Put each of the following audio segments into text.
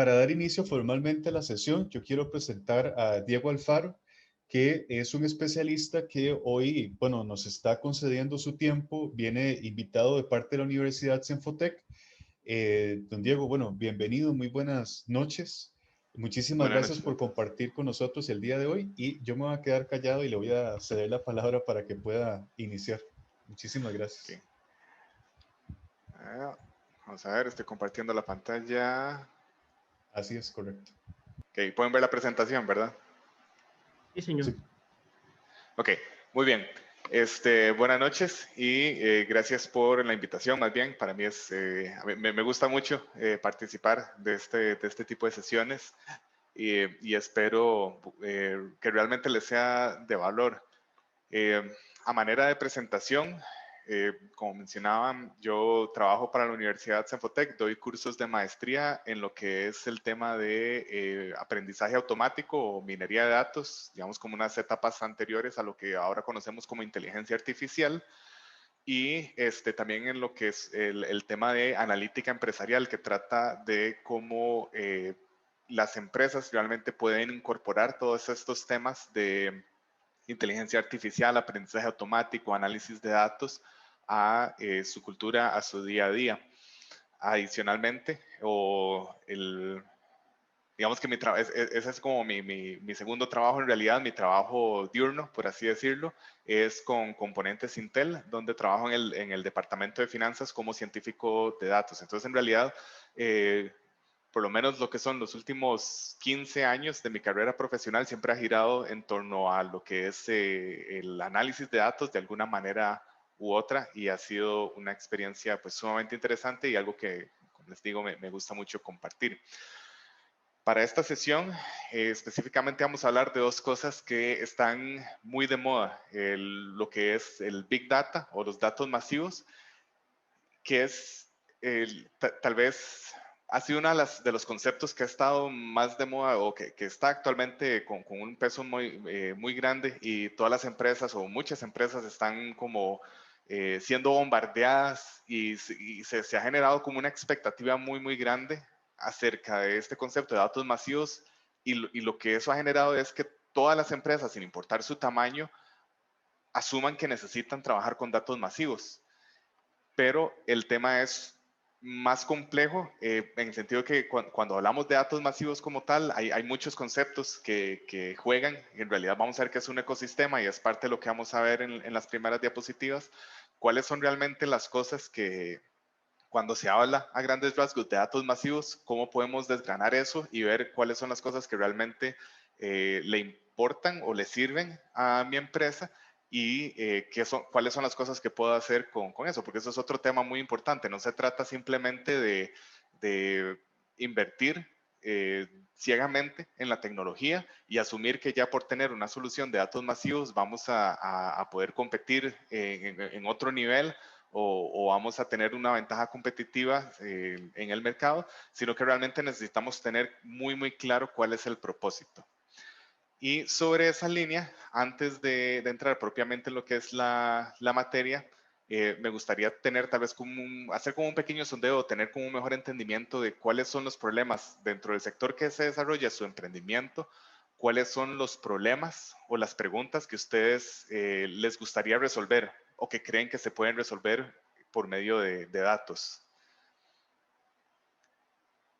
para dar inicio formalmente a la sesión, yo quiero presentar a Diego Alfaro, que es un especialista que hoy, bueno, nos está concediendo su tiempo, viene invitado de parte de la Universidad Senfotec. Don Diego, bueno, bienvenido, muy buenas noches. Muchísimas Buenas gracias noches por a todos. compartir con nosotros el día de hoy y yo me voy a quedar callado y le voy a ceder la palabra para que pueda iniciar. Muchísimas gracias. Okay. Vamos a ver, estoy compartiendo la pantalla. Así es, correcto. Ok, pueden ver la presentación, ¿verdad? Sí, señor. Sí. Ok, muy bien. Buenas noches y gracias por la invitación. Más bien, para mí a mí me gusta mucho participar de este tipo de sesiones y espero que realmente les sea de valor. A manera de presentación, como mencionaban, yo trabajo para la Universidad Senfotec, doy cursos de maestría en lo que es el tema de aprendizaje automático o minería de datos, digamos como unas etapas anteriores a lo que ahora conocemos como inteligencia artificial, y también en lo que es el tema de analítica empresarial, que trata de cómo las empresas realmente pueden incorporar todos estos temas de inteligencia artificial, aprendizaje automático, análisis de datos a su cultura, a su día a día. Adicionalmente, digamos que ese es como mi segundo trabajo en realidad, mi trabajo diurno, por así decirlo, es con componentes Intel, donde trabajo en el departamento de finanzas como científico de datos. Entonces, en realidad, por lo menos lo que son los últimos 15 años de mi carrera profesional siempre ha girado en torno a lo que es el análisis de datos de alguna manera u otra y ha sido una experiencia pues sumamente interesante y algo que, como les digo, me gusta mucho compartir. Para esta sesión específicamente vamos a hablar de dos cosas que están muy de moda, lo que es el Big Data o los datos masivos, que es tal vez ha sido uno de los conceptos que ha estado más de moda o que está actualmente con un peso muy grande y todas las empresas o muchas empresas están como siendo bombardeadas y se ha generado como una expectativa muy grande acerca de este concepto de datos masivos y lo que eso ha generado es que todas las empresas, sin importar su tamaño, asuman que necesitan trabajar con datos masivos, pero el tema es más complejo en el sentido que cuando hablamos de datos masivos como tal, hay muchos conceptos que juegan. En realidad vamos a ver que es un ecosistema y es parte de lo que vamos a ver en las primeras diapositivas. ¿Cuáles son realmente las cosas que cuando se habla a grandes rasgos de datos masivos, cómo podemos desgranar eso y ver cuáles son las cosas que realmente le importan o le sirven a mi empresa y cuáles son las cosas que puedo hacer con eso? Porque eso es otro tema muy importante. No se trata simplemente de invertir ciegamente en la tecnología y asumir que ya por tener una solución de datos masivos vamos a poder competir en otro nivel o vamos a tener una ventaja competitiva en el mercado, sino que realmente necesitamos tener muy claro cuál es el propósito. Y sobre esa línea, antes de entrar propiamente en lo que es la materia, me gustaría tener tal vez hacer como un pequeño sondeo, tener como un mejor entendimiento de cuáles son los problemas dentro del sector que se desarrolla su emprendimiento, cuáles son los problemas o las preguntas que ustedes les gustaría resolver o que creen que se pueden resolver por medio de datos.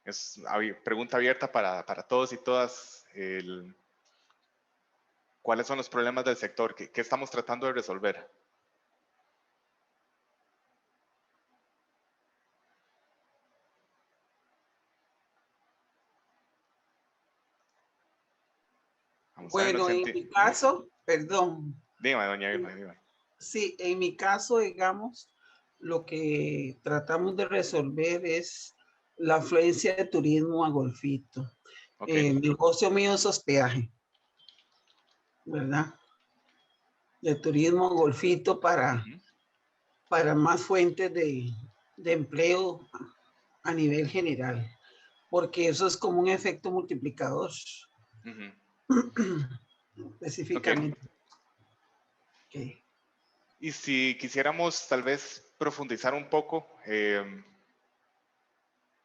Es pregunta abierta para todos y todas. ¿Cuáles son los problemas del sector? ¿Qué estamos tratando de resolver? Vamos a ver Bueno, en mi caso, perdón. Dígame, doña Vilma, dígame. Sí, en mi caso, digamos, lo que tratamos de resolver es la afluencia de turismo a Golfito. Okay. El negocio mío es hospedaje, ¿verdad? De turismo a Golfito para más fuentes de empleo a nivel general, porque eso es como un efecto multiplicador, específicamente. Okay. Y si quisiéramos tal vez profundizar un poco,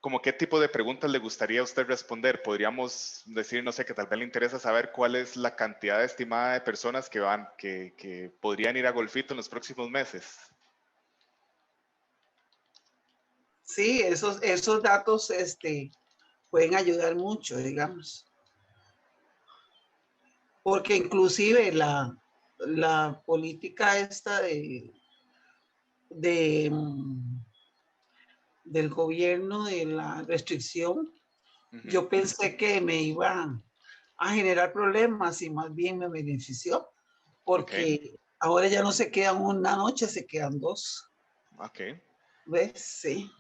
¿Como qué tipo de preguntas le gustaría a usted responder? Podríamos decir, no sé, que tal vez le interesa saber cuál es la cantidad estimada de personas que podrían ir a Golfito en los próximos meses. Sí, esos datos pueden ayudar mucho, digamos. Porque inclusive la política esta del gobierno de la restricción, yo pensé que me iba a generar problemas y más bien me benefició, porque ahora ya no se quedan una noche, se quedan 2. Ok. ¿Ves? Sí.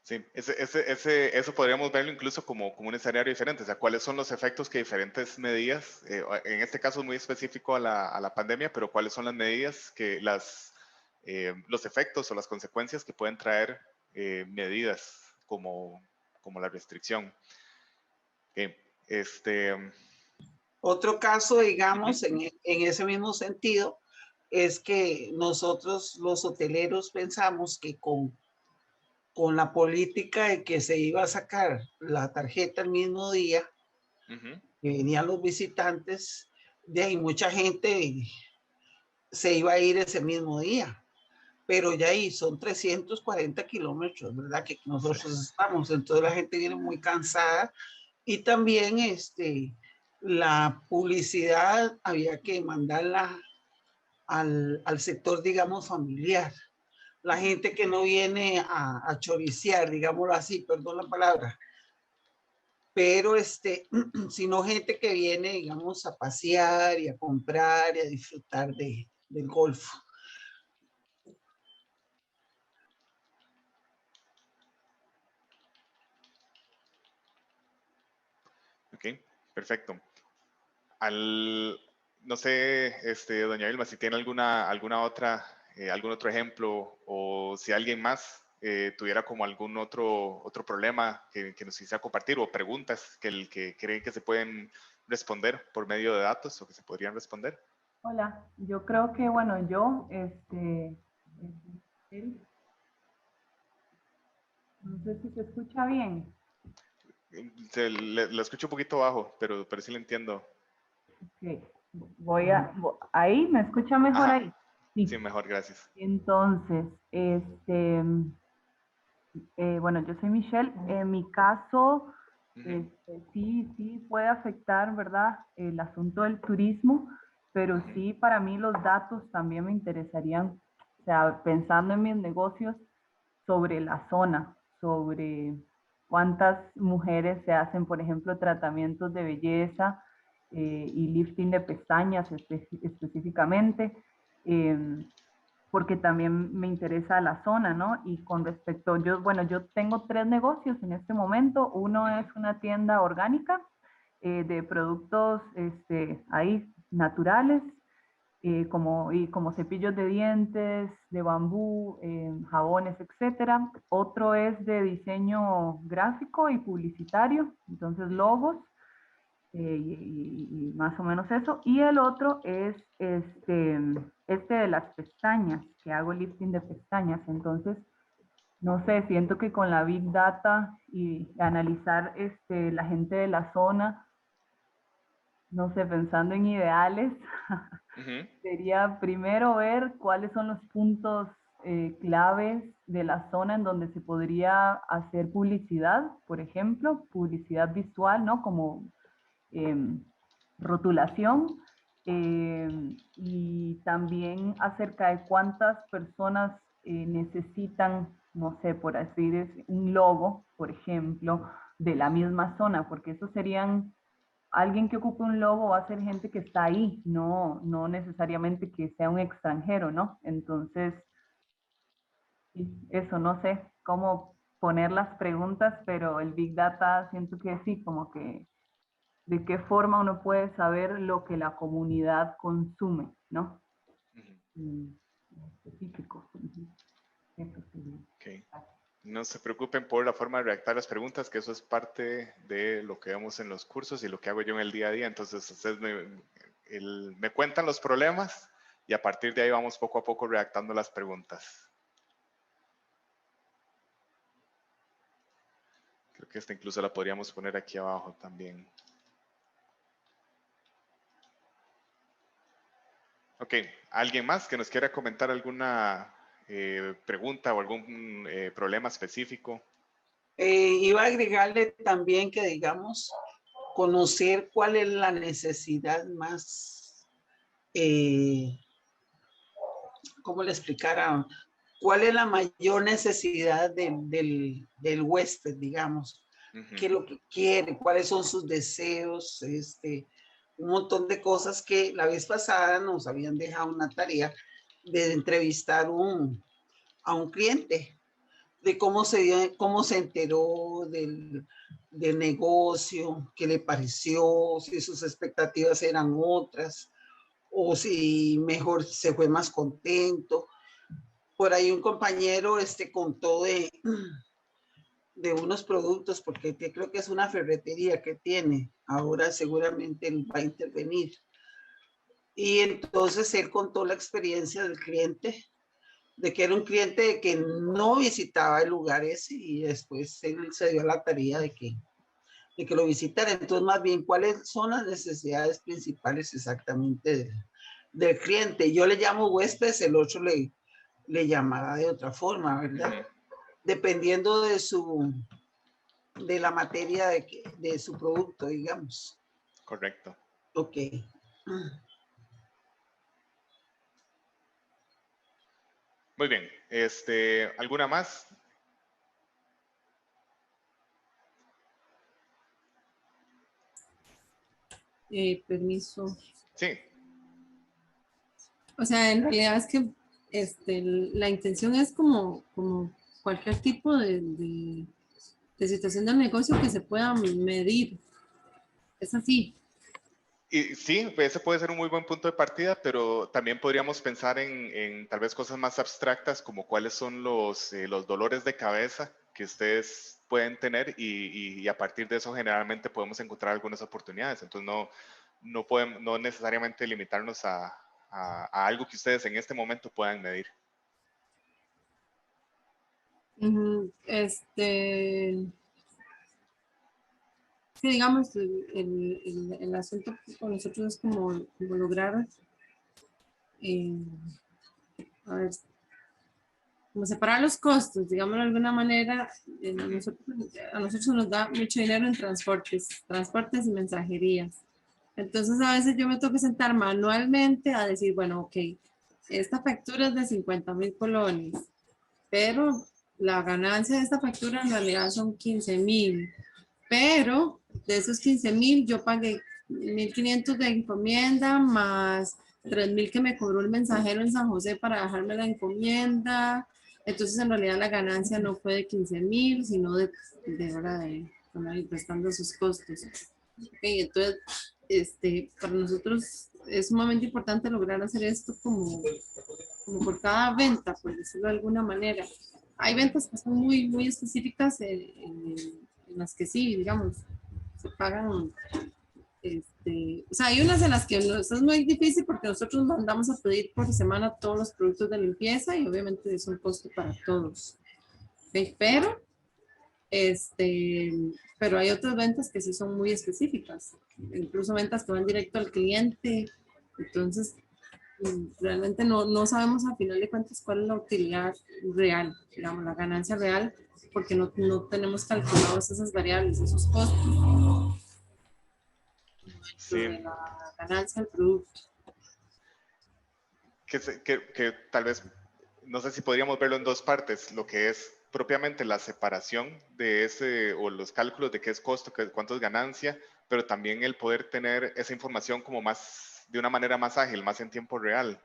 Sí, eso podríamos verlo incluso como un escenario diferente, o sea, cuáles son los efectos que diferentes medidas, en este caso muy específico a la pandemia, pero cuáles son las medidas los efectos o las consecuencias que pueden traer medidas como la restricción. Otro caso, digamos, en ese mismo sentido, es que nosotros los hoteleros pensamos que con la política de que se iba a sacar la tarjeta el mismo día, que venían los visitantes, de ahí mucha gente se iba a ir ese mismo día. Pero ya ahí son 340 kilómetros, ¿verdad? Que nosotros estamos, entonces la gente viene muy cansada y también la publicidad había que mandarla al sector, digamos, familiar. La gente que no viene a choriciar, digámoslo así, perdón la palabra, pero sino gente que viene, digamos, a pasear y a comprar y a disfrutar del Golfo. Ok, perfecto. No sé, doña Vilma, si tiene algún otro ejemplo o si alguien más tuviera como algún otro problema que nos quisiera compartir o preguntas que creen que se pueden responder por medio de datos o que se podrían responder. Hola, yo creo que, bueno, no sé si se escucha bien. Lo escucho un poquito bajo, pero sí lo entiendo. Ok, ahí, ¿me escucha mejor? Ajá. Ahí? Sí, mejor, gracias. Entonces, bueno, yo soy Michelle. En mi caso, sí puede afectar, ¿verdad? El asunto del turismo, pero sí para mí los datos también me interesarían, o sea, pensando en mis negocios, sobre la zona, sobre cuántas mujeres se hacen, por ejemplo, tratamientos de belleza y lifting de pestañas específicamente. Porque también me interesa la zona, ¿no? Y con respecto, yo tengo 3 negocios en este momento. Uno es una tienda orgánica de productos ahí naturales, como cepillos de dientes, de bambú, jabones, etcétera. Otro es de diseño gráfico y publicitario, entonces logos. Y más o menos eso. Y el otro es de las pestañas, que hago lifting de pestañas. Entonces, no sé, siento que con la Big Data y analizar la gente de la zona, no sé, pensando en ideales, sería primero ver cuáles son los puntos claves de la zona en donde se podría hacer publicidad, por ejemplo, publicidad visual, ¿no? Como rotulación y también acerca de cuántas personas necesitan, no sé, por así decir, un logo, por ejemplo, de la misma zona, porque eso serían, alguien que ocupe un logo va a ser gente que está ahí, no necesariamente que sea un extranjero, ¿no? Entonces, eso, no sé cómo poner las preguntas, pero el Big Data siento que sí, como que de qué forma uno puede saber lo que la comunidad consume, ¿no? Específico. Eso sería. Okay. No se preocupen por la forma de redactar las preguntas, que eso es parte de lo que vemos en los cursos y lo que hago yo en el día a día. Entonces, ustedes me cuentan los problemas y a partir de ahí vamos poco a poco redactando las preguntas. Creo que esta incluso la podríamos poner aquí abajo también. Ok, ¿alguien más que nos quiera comentar alguna pregunta o algún problema específico? Iba a agregarle también que, digamos, conocer cuál es la necesidad más, ¿cómo le explicara? ¿Cuál es la mayor necesidad del huésped, digamos? ¿Qué es lo que quiere? ¿Cuáles son sus deseos? Un montón de cosas que la vez pasada nos habían dejado una tarea de entrevistar a un cliente, de cómo se enteró del negocio, qué le pareció, si sus expectativas eran otras, o si mejor se fue más contento. Por ahí un compañero contó de unos productos, porque creo que es una ferretería que tiene. Ahora seguramente él va a intervenir. Y entonces él contó la experiencia del cliente, de que era un cliente que no visitaba el lugar ese, y después él se dio a la tarea de que lo visitara. Entonces, más bien, ¿cuáles son las necesidades principales exactamente del cliente? Yo le llamo huéspedes, el otro le llamará de otra forma, ¿verdad? Dependiendo de la materia de su producto, digamos. Correcto. Ok. Muy bien. ¿Alguna más? Permiso. Sí. O sea, en realidad es que la intención es como cualquier tipo de situación del negocio que se pueda medir. Es así. Y sí, ese puede ser un muy buen punto de partida, pero también podríamos pensar en tal vez cosas más abstractas, como cuáles son los dolores de cabeza que ustedes pueden tener, y a partir de eso generalmente podemos encontrar algunas oportunidades. Entonces no necesariamente limitarnos a algo que ustedes en este momento puedan medir. Sí, digamos, el asunto con nosotros es como lograr, a ver, como separar los costos, digamos de alguna manera. A nosotros nos da mucho dinero en transportes y mensajerías. Entonces a veces yo me tengo que sentar manualmente a decir, bueno, ok, esta factura es de 50,000 colones, pero la ganancia de esta factura en realidad son 15,000, pero de esos 15,000 yo pagué 1,500 de encomienda más 3,000 que me cobró el mensajero en San José para dejarme la encomienda. Entonces en realidad la ganancia no fue de 15,000, sino de restando sus costos. Okay, entonces para nosotros es sumamente importante lograr hacer esto como por cada venta, por decirlo de alguna manera. Hay ventas que son muy, muy específicas en las que sí, digamos, se pagan. O sea, hay unas en las que es muy difícil porque nosotros mandamos a pedir por semana todos los productos de limpieza y obviamente es un costo para todos. ¿Okay? Pero hay otras ventas que sí son muy específicas, incluso ventas que van directo al cliente. Entonces, realmente no sabemos a final de cuentas cuál es la utilidad real, digamos, la ganancia real, porque no tenemos calculados esas variables, esos costos. Sí. De la ganancia del producto. Que tal vez, no sé si podríamos verlo en dos partes, lo que es propiamente la separación de ese, o los cálculos de qué es costo, cuánto es ganancia, pero también el poder tener esa información como más, de una manera más ágil, más en tiempo real.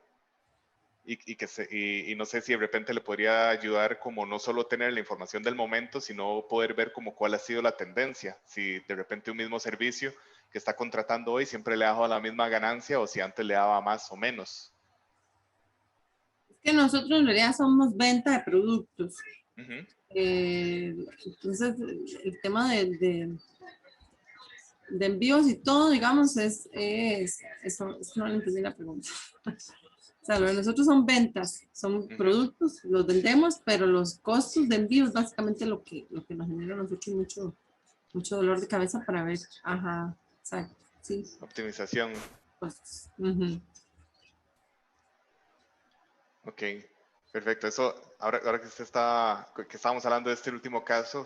Y no sé si de repente le podría ayudar como no solo tener la información del momento, sino poder ver como cuál ha sido la tendencia. Si de repente un mismo servicio que está contratando hoy siempre le ha dado la misma ganancia o si antes le daba más o menos. Es que nosotros en realidad somos venta de productos. Entonces, el tema de envíos y todo, digamos, eso no le entendí la pregunta. O sea, lo de nosotros son ventas, son productos, los vendemos, pero los costos de envío es básicamente lo que nos genera a nosotros mucho dolor de cabeza para ver. Ajá, exacto, sí. Optimización. Costos. Ok, perfecto. Eso, ahora que que estábamos hablando de este último caso,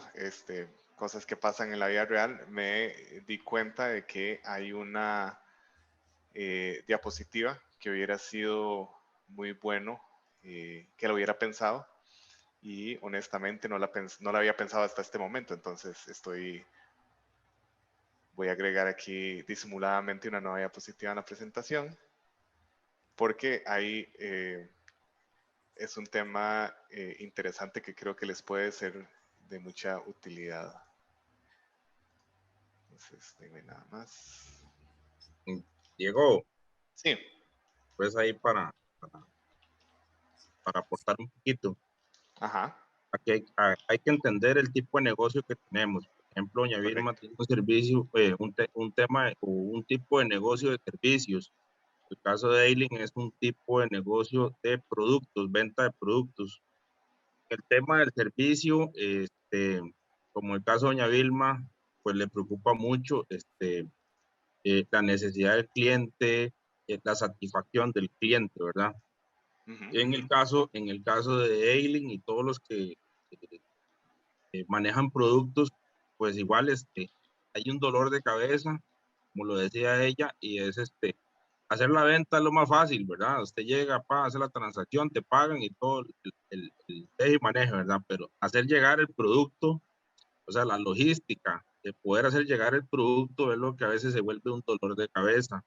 cosas que pasan en la vida real, me di cuenta de que hay una diapositiva que hubiera sido muy bueno que lo hubiera pensado y honestamente no la había pensado hasta este momento, entonces voy a agregar aquí disimuladamente una nueva diapositiva en la presentación porque ahí es un tema interesante que creo que les puede ser de mucha utilidad. Entonces, no hay nada más. Diego, Sí. pues ahí para aportar un poquito. Ajá. Aquí hay que entender el tipo de negocio que tenemos. Por ejemplo, doña Vilma tiene un servicio, un tema o un tipo de negocio de servicios. El caso de Aileen es un tipo de negocio de productos, venta de productos. El tema del servicio, como el caso de doña Vilma, pues le preocupa mucho la necesidad del cliente, la satisfacción del cliente, ¿verdad? En el caso de Aileen y todos los que manejan productos, pues igual hay un dolor de cabeza, como lo decía ella, y es hacer la venta es lo más fácil, ¿verdad? Usted llega, hace la transacción, te pagan y todo el deje y maneje, ¿verdad? Pero hacer llegar el producto, o sea, la logística de poder hacer llegar el producto es lo que a veces se vuelve un dolor de cabeza,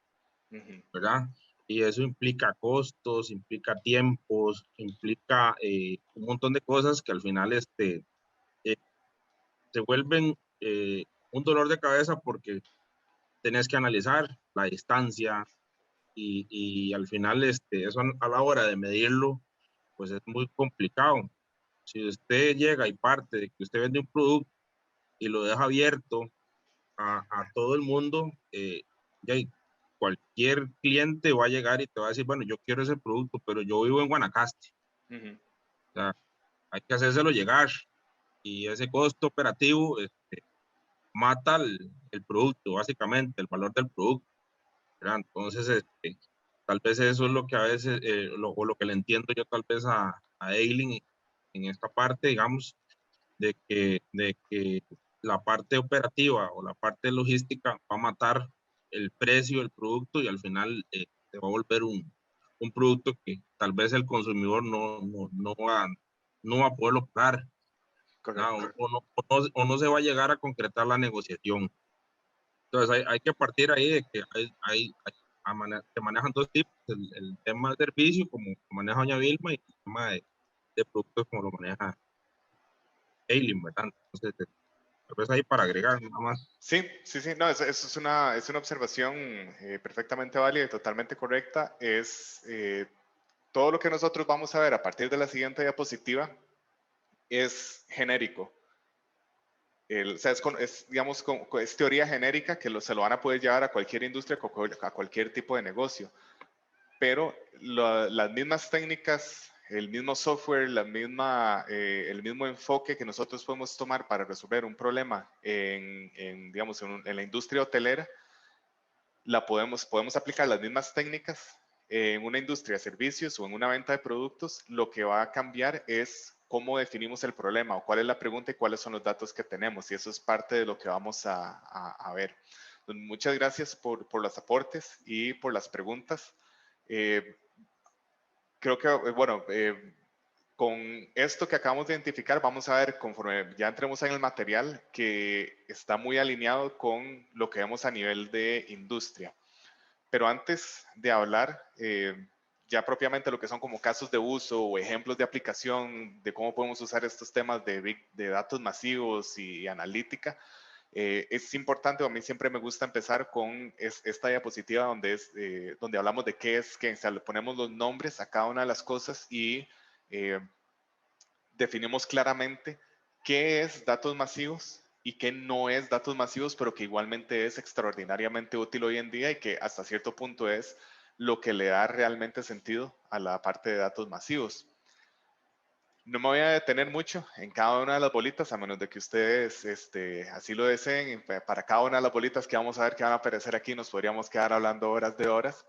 ¿verdad? Y eso implica costos, implica tiempos, implica un montón de cosas que al final se vuelven un dolor de cabeza porque tenés que analizar la distancia y al final eso a la hora de medirlo, pues es muy complicado. Si usted llega y parte de que usted vende un producto y lo deja abierto a todo el mundo, cualquier cliente va a llegar y te va a decir, bueno, yo quiero ese producto, pero yo vivo en Guanacaste. O sea, hay que hacérselo llegar y ese costo operativo mata el producto, básicamente, el valor del producto, ¿verdad? Entonces, tal vez eso es lo que a veces, o lo que le entiendo yo tal vez a Aileen en esta parte, digamos, de que la parte operativa o la parte logística va a matar el precio del producto y al final se va a volver un producto que tal vez el consumidor no va a poderlo pagar. O no se va a llegar a concretar la negociación. Entonces hay que partir ahí de que se manejan dos tipos, el tema de servicio como lo maneja doña Vilma y el tema de productos como lo maneja Aileen, ¿verdad? Entonces, pues ahí para agregar nada más. Sí, no, eso es una observación perfectamente válida y totalmente correcta. Es todo lo que nosotros vamos a ver a partir de la siguiente diapositiva es genérico. O sea, digamos, es teoría genérica que se lo van a poder llevar a cualquier industria, a cualquier tipo de negocio. Pero las mismas técnicas, el mismo software, el mismo enfoque que nosotros podemos tomar para resolver un problema digamos, en la industria hotelera, podemos aplicar las mismas técnicas en una industria de servicios o en una venta de productos. Lo que va a cambiar es cómo definimos el problema o cuál es la pregunta y cuáles son los datos que tenemos. Y eso es parte de lo que vamos a ver. Muchas gracias por los aportes y por las preguntas. Creo que, bueno, con esto que acabamos de identificar, vamos a ver, conforme ya entremos en el material, que está muy alineado con lo que vemos a nivel de industria. Pero antes de hablar ya propiamente lo que son como casos de uso o ejemplos de aplicación de cómo podemos usar estos temas de datos masivos y analítica, es importante, a mí siempre me gusta empezar con esta diapositiva donde hablamos de qué es, o sea, le ponemos los nombres a cada una de las cosas y definimos claramente qué es datos masivos y qué no es datos masivos, pero que igualmente es extraordinariamente útil hoy en día y que hasta cierto punto es lo que le da realmente sentido a la parte de datos masivos. No me voy a detener mucho en cada una de las bolitas, a menos de que ustedes así lo deseen. Para cada una de las bolitas que vamos a ver que van a aparecer aquí, nos podríamos quedar hablando horas de horas.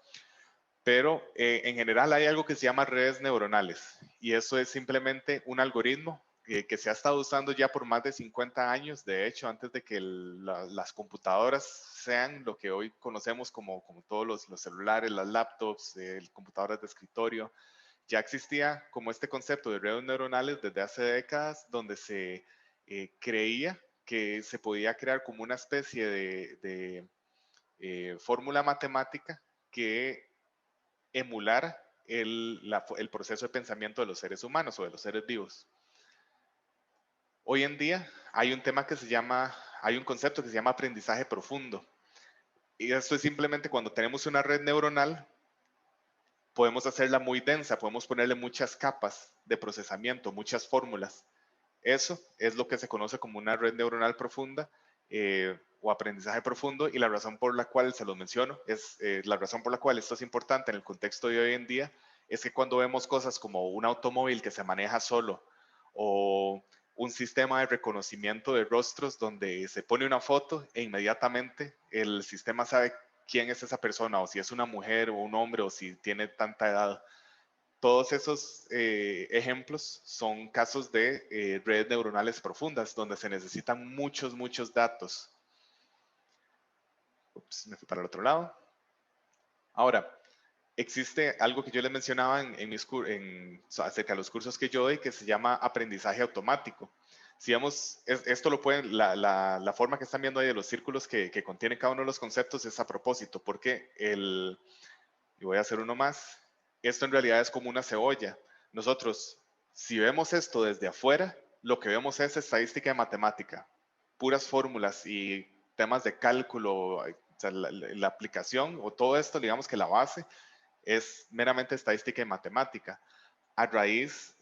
Pero en general hay algo que se llama redes neuronales, y eso es simplemente un algoritmo que se ha estado usando ya por más de 50 años. De hecho, antes de que las computadoras sean lo que hoy conocemos como todos los celulares, las laptops, computadoras de escritorio, ya existía como este concepto de redes neuronales desde hace décadas, donde se creía que se podía crear como una especie de fórmula matemática que emulara el proceso de pensamiento de los seres humanos o de los seres vivos. Hoy en día hay un concepto que se llama aprendizaje profundo. Y esto es simplemente cuando tenemos una red neuronal, podemos hacerla muy densa, podemos ponerle muchas capas de procesamiento, muchas fórmulas. Eso es lo que se conoce como una red neuronal profunda o aprendizaje profundo, y la razón por la cual se los menciono, la razón por la cual esto es importante en el contexto de hoy en día, es que cuando vemos cosas como un automóvil que se maneja solo o un sistema de reconocimiento de rostros donde se pone una foto e inmediatamente el sistema sabe quién es esa persona, o si es una mujer o un hombre, o si tiene tanta edad. Todos esos ejemplos son casos de redes neuronales profundas, donde se necesitan muchos, muchos datos. Ups, me fui para el otro lado. Ahora, existe algo que yo les mencionaba acerca de los cursos que yo doy, que se llama aprendizaje automático. Si vemos, esto lo pueden, la forma que están viendo ahí de los círculos que contiene cada uno de los conceptos es a propósito, porque y voy a hacer uno más, esto en realidad es como una cebolla. Nosotros, si vemos esto desde afuera, lo que vemos es estadística y matemática, puras fórmulas y temas de cálculo, o sea, la aplicación o todo esto, digamos que la base es meramente estadística y matemática. A raíz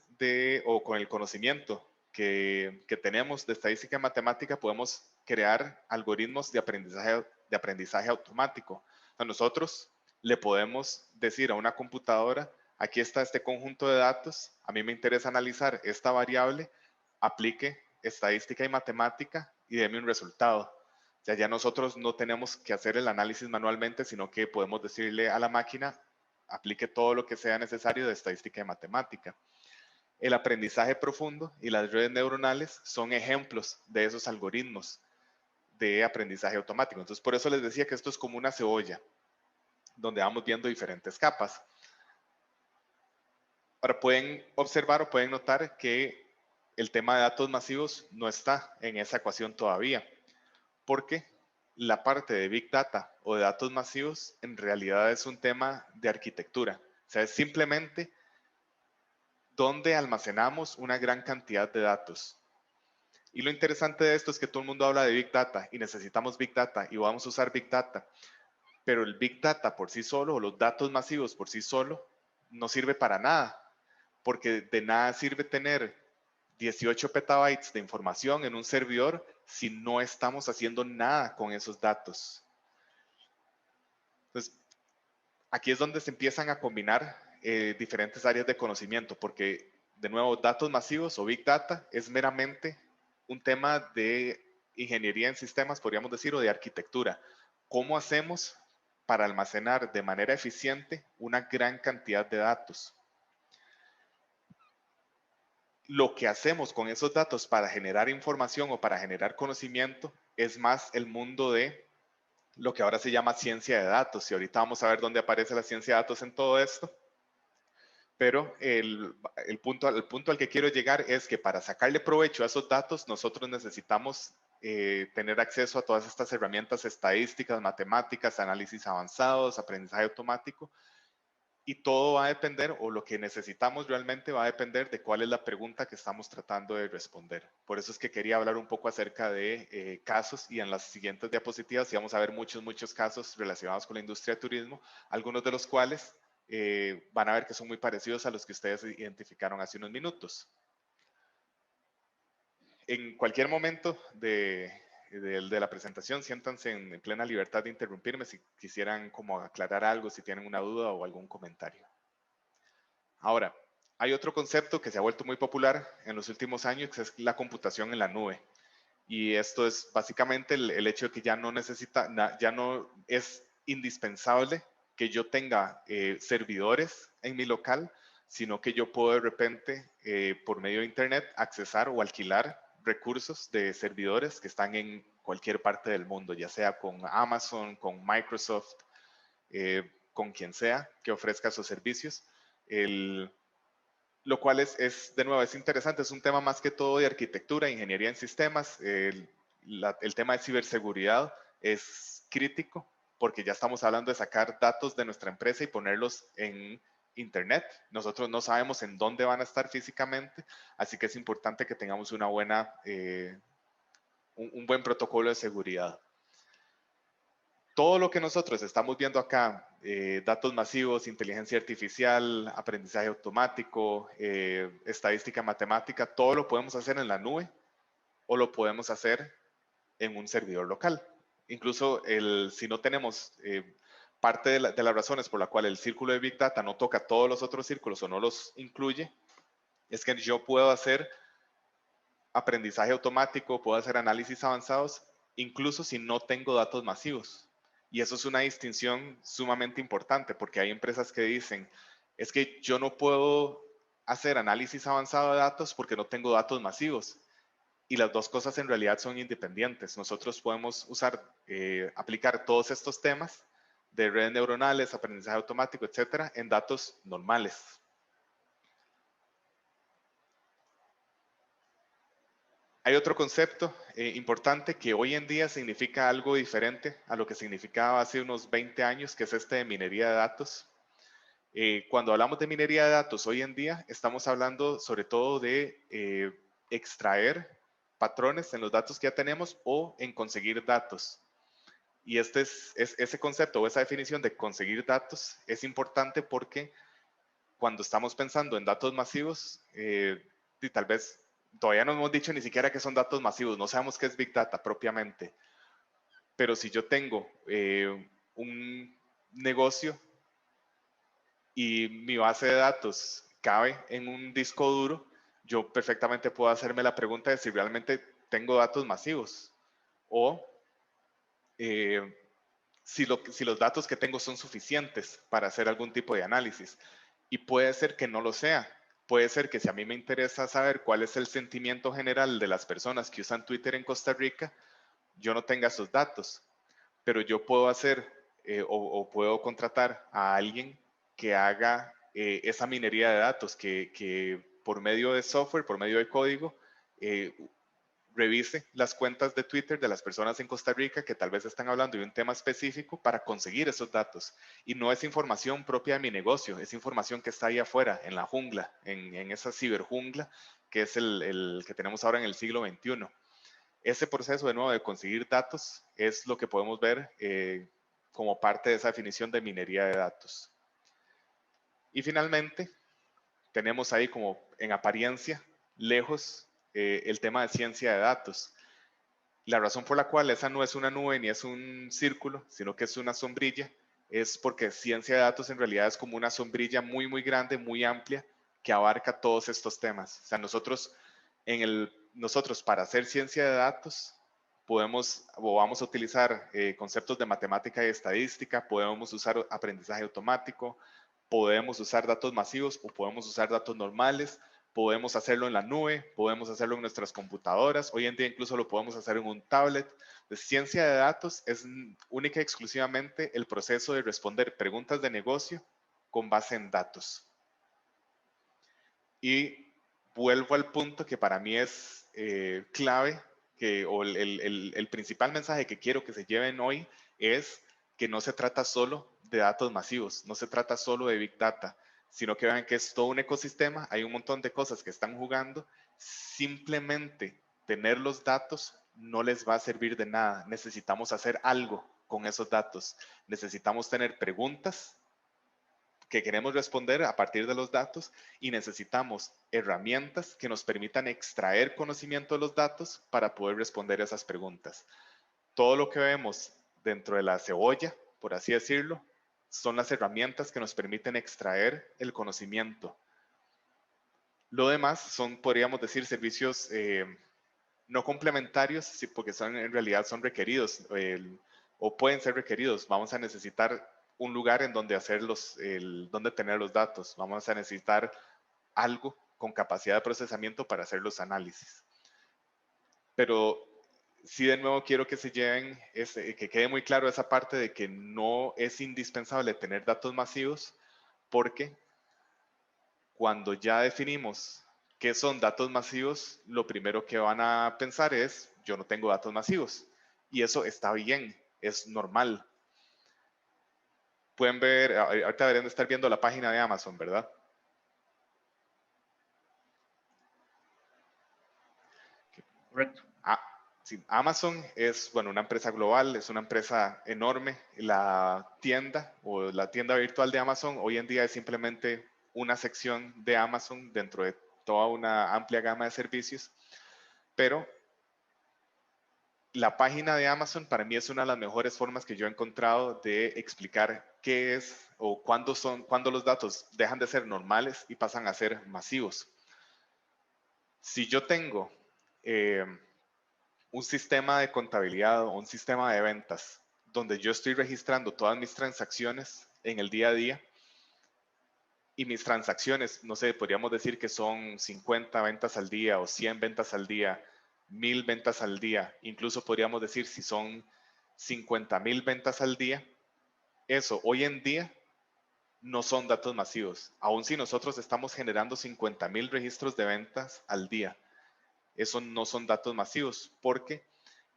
o con el conocimiento que tenemos de estadística y matemática, podemos crear algoritmos de aprendizaje automático. O sea, nosotros le podemos decir a una computadora, aquí está este conjunto de datos, a mí me interesa analizar esta variable, aplique estadística y matemática y deme un resultado. O sea, ya nosotros no tenemos que hacer el análisis manualmente, sino que podemos decirle a la máquina, aplique todo lo que sea necesario de estadística y matemática. El aprendizaje profundo y las redes neuronales son ejemplos de esos algoritmos de aprendizaje automático. Entonces, por eso les decía que esto es como una cebolla, donde vamos viendo diferentes capas. Ahora pueden observar o pueden notar que el tema de datos masivos no está en esa ecuación todavía, porque la parte de Big Data o de datos masivos en realidad es un tema de arquitectura. O sea, es simplemente donde almacenamos una gran cantidad de datos. Y lo interesante de esto es que todo el mundo habla de Big Data y necesitamos Big Data y vamos a usar Big Data. Pero el Big Data por sí solo, o los datos masivos por sí solo, no sirve para nada, porque de nada sirve tener 18 petabytes de información en un servidor si no estamos haciendo nada con esos datos. Entonces, aquí es donde se empiezan a combinar diferentes áreas de conocimiento, porque, de nuevo, datos masivos o Big Data es meramente un tema de ingeniería en sistemas, podríamos decir, o de arquitectura. ¿Cómo hacemos para almacenar de manera eficiente una gran cantidad de datos? Lo que hacemos con esos datos para generar información o para generar conocimiento es más el mundo de lo que ahora se llama ciencia de datos. Y ahorita vamos a ver dónde aparece la ciencia de datos en todo esto. Pero el punto al que quiero llegar es que para sacarle provecho a esos datos, nosotros necesitamos tener acceso a todas estas herramientas estadísticas, matemáticas, análisis avanzados, aprendizaje automático, y todo va a depender, o lo que necesitamos realmente va a depender de cuál es la pregunta que estamos tratando de responder. Por eso es que quería hablar un poco acerca de casos, y en las siguientes diapositivas vamos a ver muchos casos relacionados con la industria de turismo, algunos de los cuales van a ver que son muy parecidos a los que ustedes identificaron hace unos minutos. En cualquier momento de la presentación, siéntanse en plena libertad de interrumpirme si quisieran como aclarar algo, si tienen una duda o algún comentario. Ahora, hay otro concepto que se ha vuelto muy popular en los últimos años, que es la computación en la nube. Y esto es básicamente el hecho de que ya no es indispensable que yo tenga servidores en mi local, sino que yo puedo de repente, por medio de Internet, accesar o alquilar recursos de servidores que están en cualquier parte del mundo, ya sea con Amazon, con Microsoft, con quien sea que ofrezca esos servicios. Lo cual de nuevo, es interesante, es un tema más que todo de arquitectura, ingeniería en sistemas. El tema de ciberseguridad es crítico porque ya estamos hablando de sacar datos de nuestra empresa y ponerlos en Internet. Nosotros no sabemos en dónde van a estar físicamente, así que es importante que tengamos un buen protocolo de seguridad. Todo lo que nosotros estamos viendo acá, datos masivos, inteligencia artificial, aprendizaje automático, estadística matemática, todo lo podemos hacer en la nube o lo podemos hacer en un servidor local. Incluso si no tenemos parte de las razones por la cual el círculo de Big Data no toca todos los otros círculos o no los incluye, es que yo puedo hacer aprendizaje automático, puedo hacer análisis avanzados, incluso si no tengo datos masivos. Y eso es una distinción sumamente importante porque hay empresas que dicen, es que yo no puedo hacer análisis avanzado de datos porque no tengo datos masivos. Y las dos cosas en realidad son independientes. Nosotros podemos aplicar todos estos temas de redes neuronales, aprendizaje automático, etcétera, en datos normales. Hay otro concepto importante que hoy en día significa algo diferente a lo que significaba hace unos 20 años, que es este de minería de datos. Cuando hablamos de minería de datos hoy en día, estamos hablando sobre todo de extraer patrones en los datos que ya tenemos o en conseguir datos. Y ese concepto o esa definición de conseguir datos es importante porque cuando estamos pensando en datos masivos, y tal vez todavía no hemos dicho ni siquiera que son datos masivos, no sabemos qué es Big Data propiamente, pero si yo tengo un negocio y mi base de datos cabe en un disco duro, yo perfectamente puedo hacerme la pregunta de si realmente tengo datos masivos o si los datos que tengo son suficientes para hacer algún tipo de análisis. Y puede ser que no lo sea. Puede ser que si a mí me interesa saber cuál es el sentimiento general de las personas que usan Twitter en Costa Rica, yo no tenga esos datos. Pero yo puedo hacer o puedo contratar a alguien que haga esa minería de datos, que por medio de software, por medio de código, revise las cuentas de Twitter de las personas en Costa Rica que tal vez están hablando de un tema específico para conseguir esos datos. Y no es información propia de mi negocio, es información que está ahí afuera, en la jungla, en esa ciberjungla, que es el que tenemos ahora en el siglo XXI. Ese proceso de nuevo de conseguir datos es lo que podemos ver como parte de esa definición de minería de datos. Y finalmente, tenemos ahí como en apariencia, lejos, el tema de ciencia de datos. La razón por la cual esa no es una nube ni es un círculo, sino que es una sombrilla, es porque ciencia de datos en realidad es como una sombrilla muy, muy grande, muy amplia, que abarca todos estos temas. O sea, nosotros para hacer ciencia de datos podemos o vamos a utilizar conceptos de matemática y estadística, podemos usar aprendizaje automático, podemos usar datos masivos o podemos usar datos normales, podemos hacerlo en la nube, podemos hacerlo en nuestras computadoras, hoy en día incluso lo podemos hacer en un tablet. La ciencia de datos es única y exclusivamente el proceso de responder preguntas de negocio con base en datos. Y vuelvo al punto que para mí es clave, o el principal mensaje que quiero que se lleven hoy es que no se trata solo de datos masivos, no se trata solo de Big Data, sino que vean que es todo un ecosistema, hay un montón de cosas que están jugando, simplemente tener los datos no les va a servir de nada, necesitamos hacer algo con esos datos, necesitamos tener preguntas que queremos responder a partir de los datos y necesitamos herramientas que nos permitan extraer conocimiento de los datos para poder responder esas preguntas. Todo lo que vemos dentro de la cebolla, por así decirlo, son las herramientas que nos permiten extraer el conocimiento. Lo demás son, podríamos decir, servicios no complementarios, sí, porque en realidad son requeridos o pueden ser requeridos. Vamos a necesitar un lugar en donde donde tener los datos. Vamos a necesitar algo con capacidad de procesamiento para hacer los análisis. Pero sí, de nuevo quiero que se lleven, que quede muy claro esa parte de que no es indispensable tener datos masivos, porque cuando ya definimos qué son datos masivos, lo primero que van a pensar es, yo no tengo datos masivos. Y eso está bien, es normal. Pueden ver, ahorita deberían de estar viendo la página de Amazon, ¿verdad? Correcto. Sí, Amazon es, bueno, una empresa global, es una empresa enorme. La tienda o la tienda virtual de Amazon hoy en día es simplemente una sección de Amazon dentro de toda una amplia gama de servicios. Pero la página de Amazon para mí es una de las mejores formas que yo he encontrado de explicar qué es o cuándo los datos dejan de ser normales y pasan a ser masivos. Si yo tengo un sistema de contabilidad o un sistema de ventas donde yo estoy registrando todas mis transacciones en el día a día y mis transacciones, no sé, podríamos decir que son 50 ventas al día o 100 ventas al día, 1000 ventas al día, incluso podríamos decir si son 50,000 ventas al día, eso hoy en día no son datos masivos. Aun si nosotros estamos generando 50,000 registros de ventas al día, eso no son datos masivos porque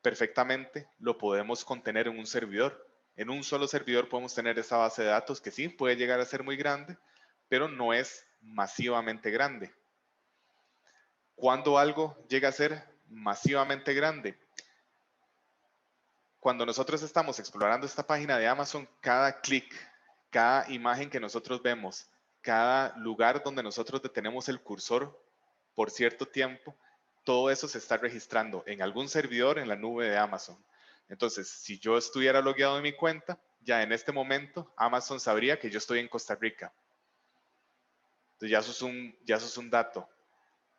perfectamente lo podemos contener en un servidor. En un solo servidor podemos tener esa base de datos que sí puede llegar a ser muy grande, pero no es masivamente grande. ¿Cuándo algo llega a ser masivamente grande? Cuando nosotros estamos explorando esta página de Amazon, cada clic, cada imagen que nosotros vemos, cada lugar donde nosotros detenemos el cursor por cierto tiempo, todo eso se está registrando en algún servidor en la nube de Amazon. Entonces, si yo estuviera logueado en mi cuenta, ya en este momento Amazon sabría que yo estoy en Costa Rica. Entonces ya eso es un dato.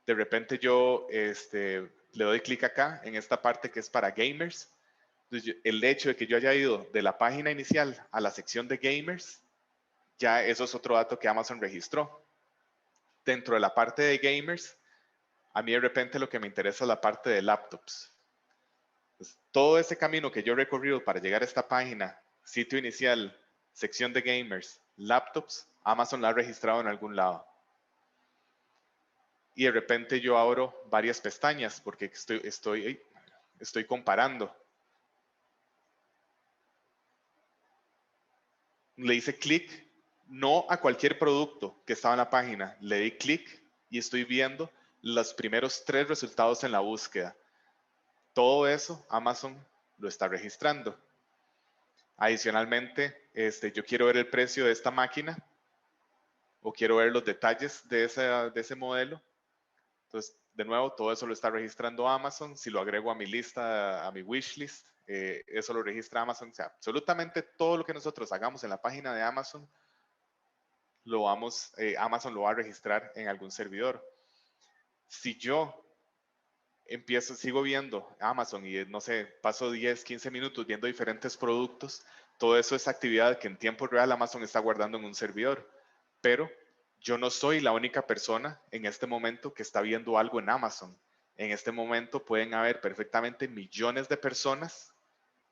De repente yo le doy clic acá en esta parte que es para gamers. Entonces, el hecho de que yo haya ido de la página inicial a la sección de gamers, ya eso es otro dato que Amazon registró. Dentro de la parte de gamers, a mí de repente lo que me interesa es la parte de laptops. Pues, todo ese camino que yo he recorrido para llegar a esta página, sitio inicial, sección de gamers, laptops, Amazon la ha registrado en algún lado. Y de repente yo abro varias pestañas porque estoy comparando. Le hice clic, no a cualquier producto que estaba en la página, le di clic y estoy viendo los primeros 3 resultados en la búsqueda. Todo eso Amazon lo está registrando. Adicionalmente, yo quiero ver el precio de esta máquina o quiero ver los detalles de ese modelo. Entonces, de nuevo, todo eso lo está registrando Amazon. Si lo agrego a mi lista, a mi wishlist, eso lo registra Amazon. O sea, absolutamente todo lo que nosotros hagamos en la página de Amazon, Amazon lo va a registrar en algún servidor. Si yo sigo viendo Amazon y no sé, paso 10, 15 minutos viendo diferentes productos, todo eso es actividad que en tiempo real Amazon está guardando en un servidor. Pero yo no soy la única persona en este momento que está viendo algo en Amazon. En este momento pueden haber perfectamente millones de personas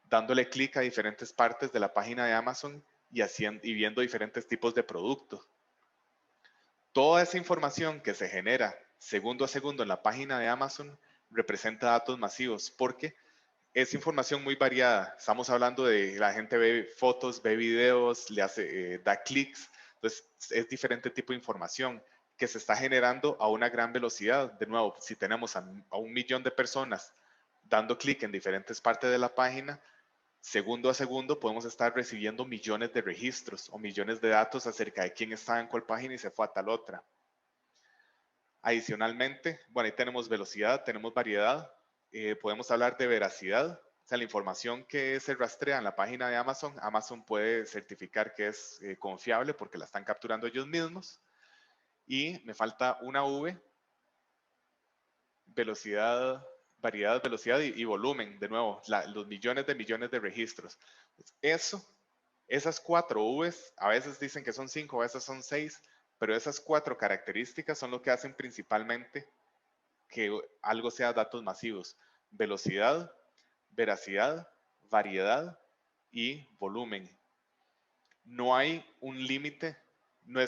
dándole clic a diferentes partes de la página de Amazon y viendo diferentes tipos de productos. Toda esa información que se genera segundo a segundo en la página de Amazon representa datos masivos porque es información muy variada. Estamos hablando de la gente ve fotos, ve videos, da clics. Entonces, es diferente tipo de información que se está generando a una gran velocidad. De nuevo, si tenemos a 1 millón de personas dando clic en diferentes partes de la página, segundo a segundo podemos estar recibiendo millones de registros o millones de datos acerca de quién estaba en cuál página y se fue a tal otra. Adicionalmente, bueno, ahí tenemos velocidad, tenemos variedad, podemos hablar de veracidad. O sea, la información que se rastrea en la página de Amazon, Amazon puede certificar que es confiable porque la están capturando ellos mismos. Y me falta una V, velocidad, variedad, velocidad y volumen, de nuevo, los millones de registros. Esas 4 Vs, a veces dicen que son 5, a veces son 6, pero esas 4 características son lo que hacen principalmente que algo sea datos masivos. Velocidad, veracidad, variedad y volumen. No hay un límite, no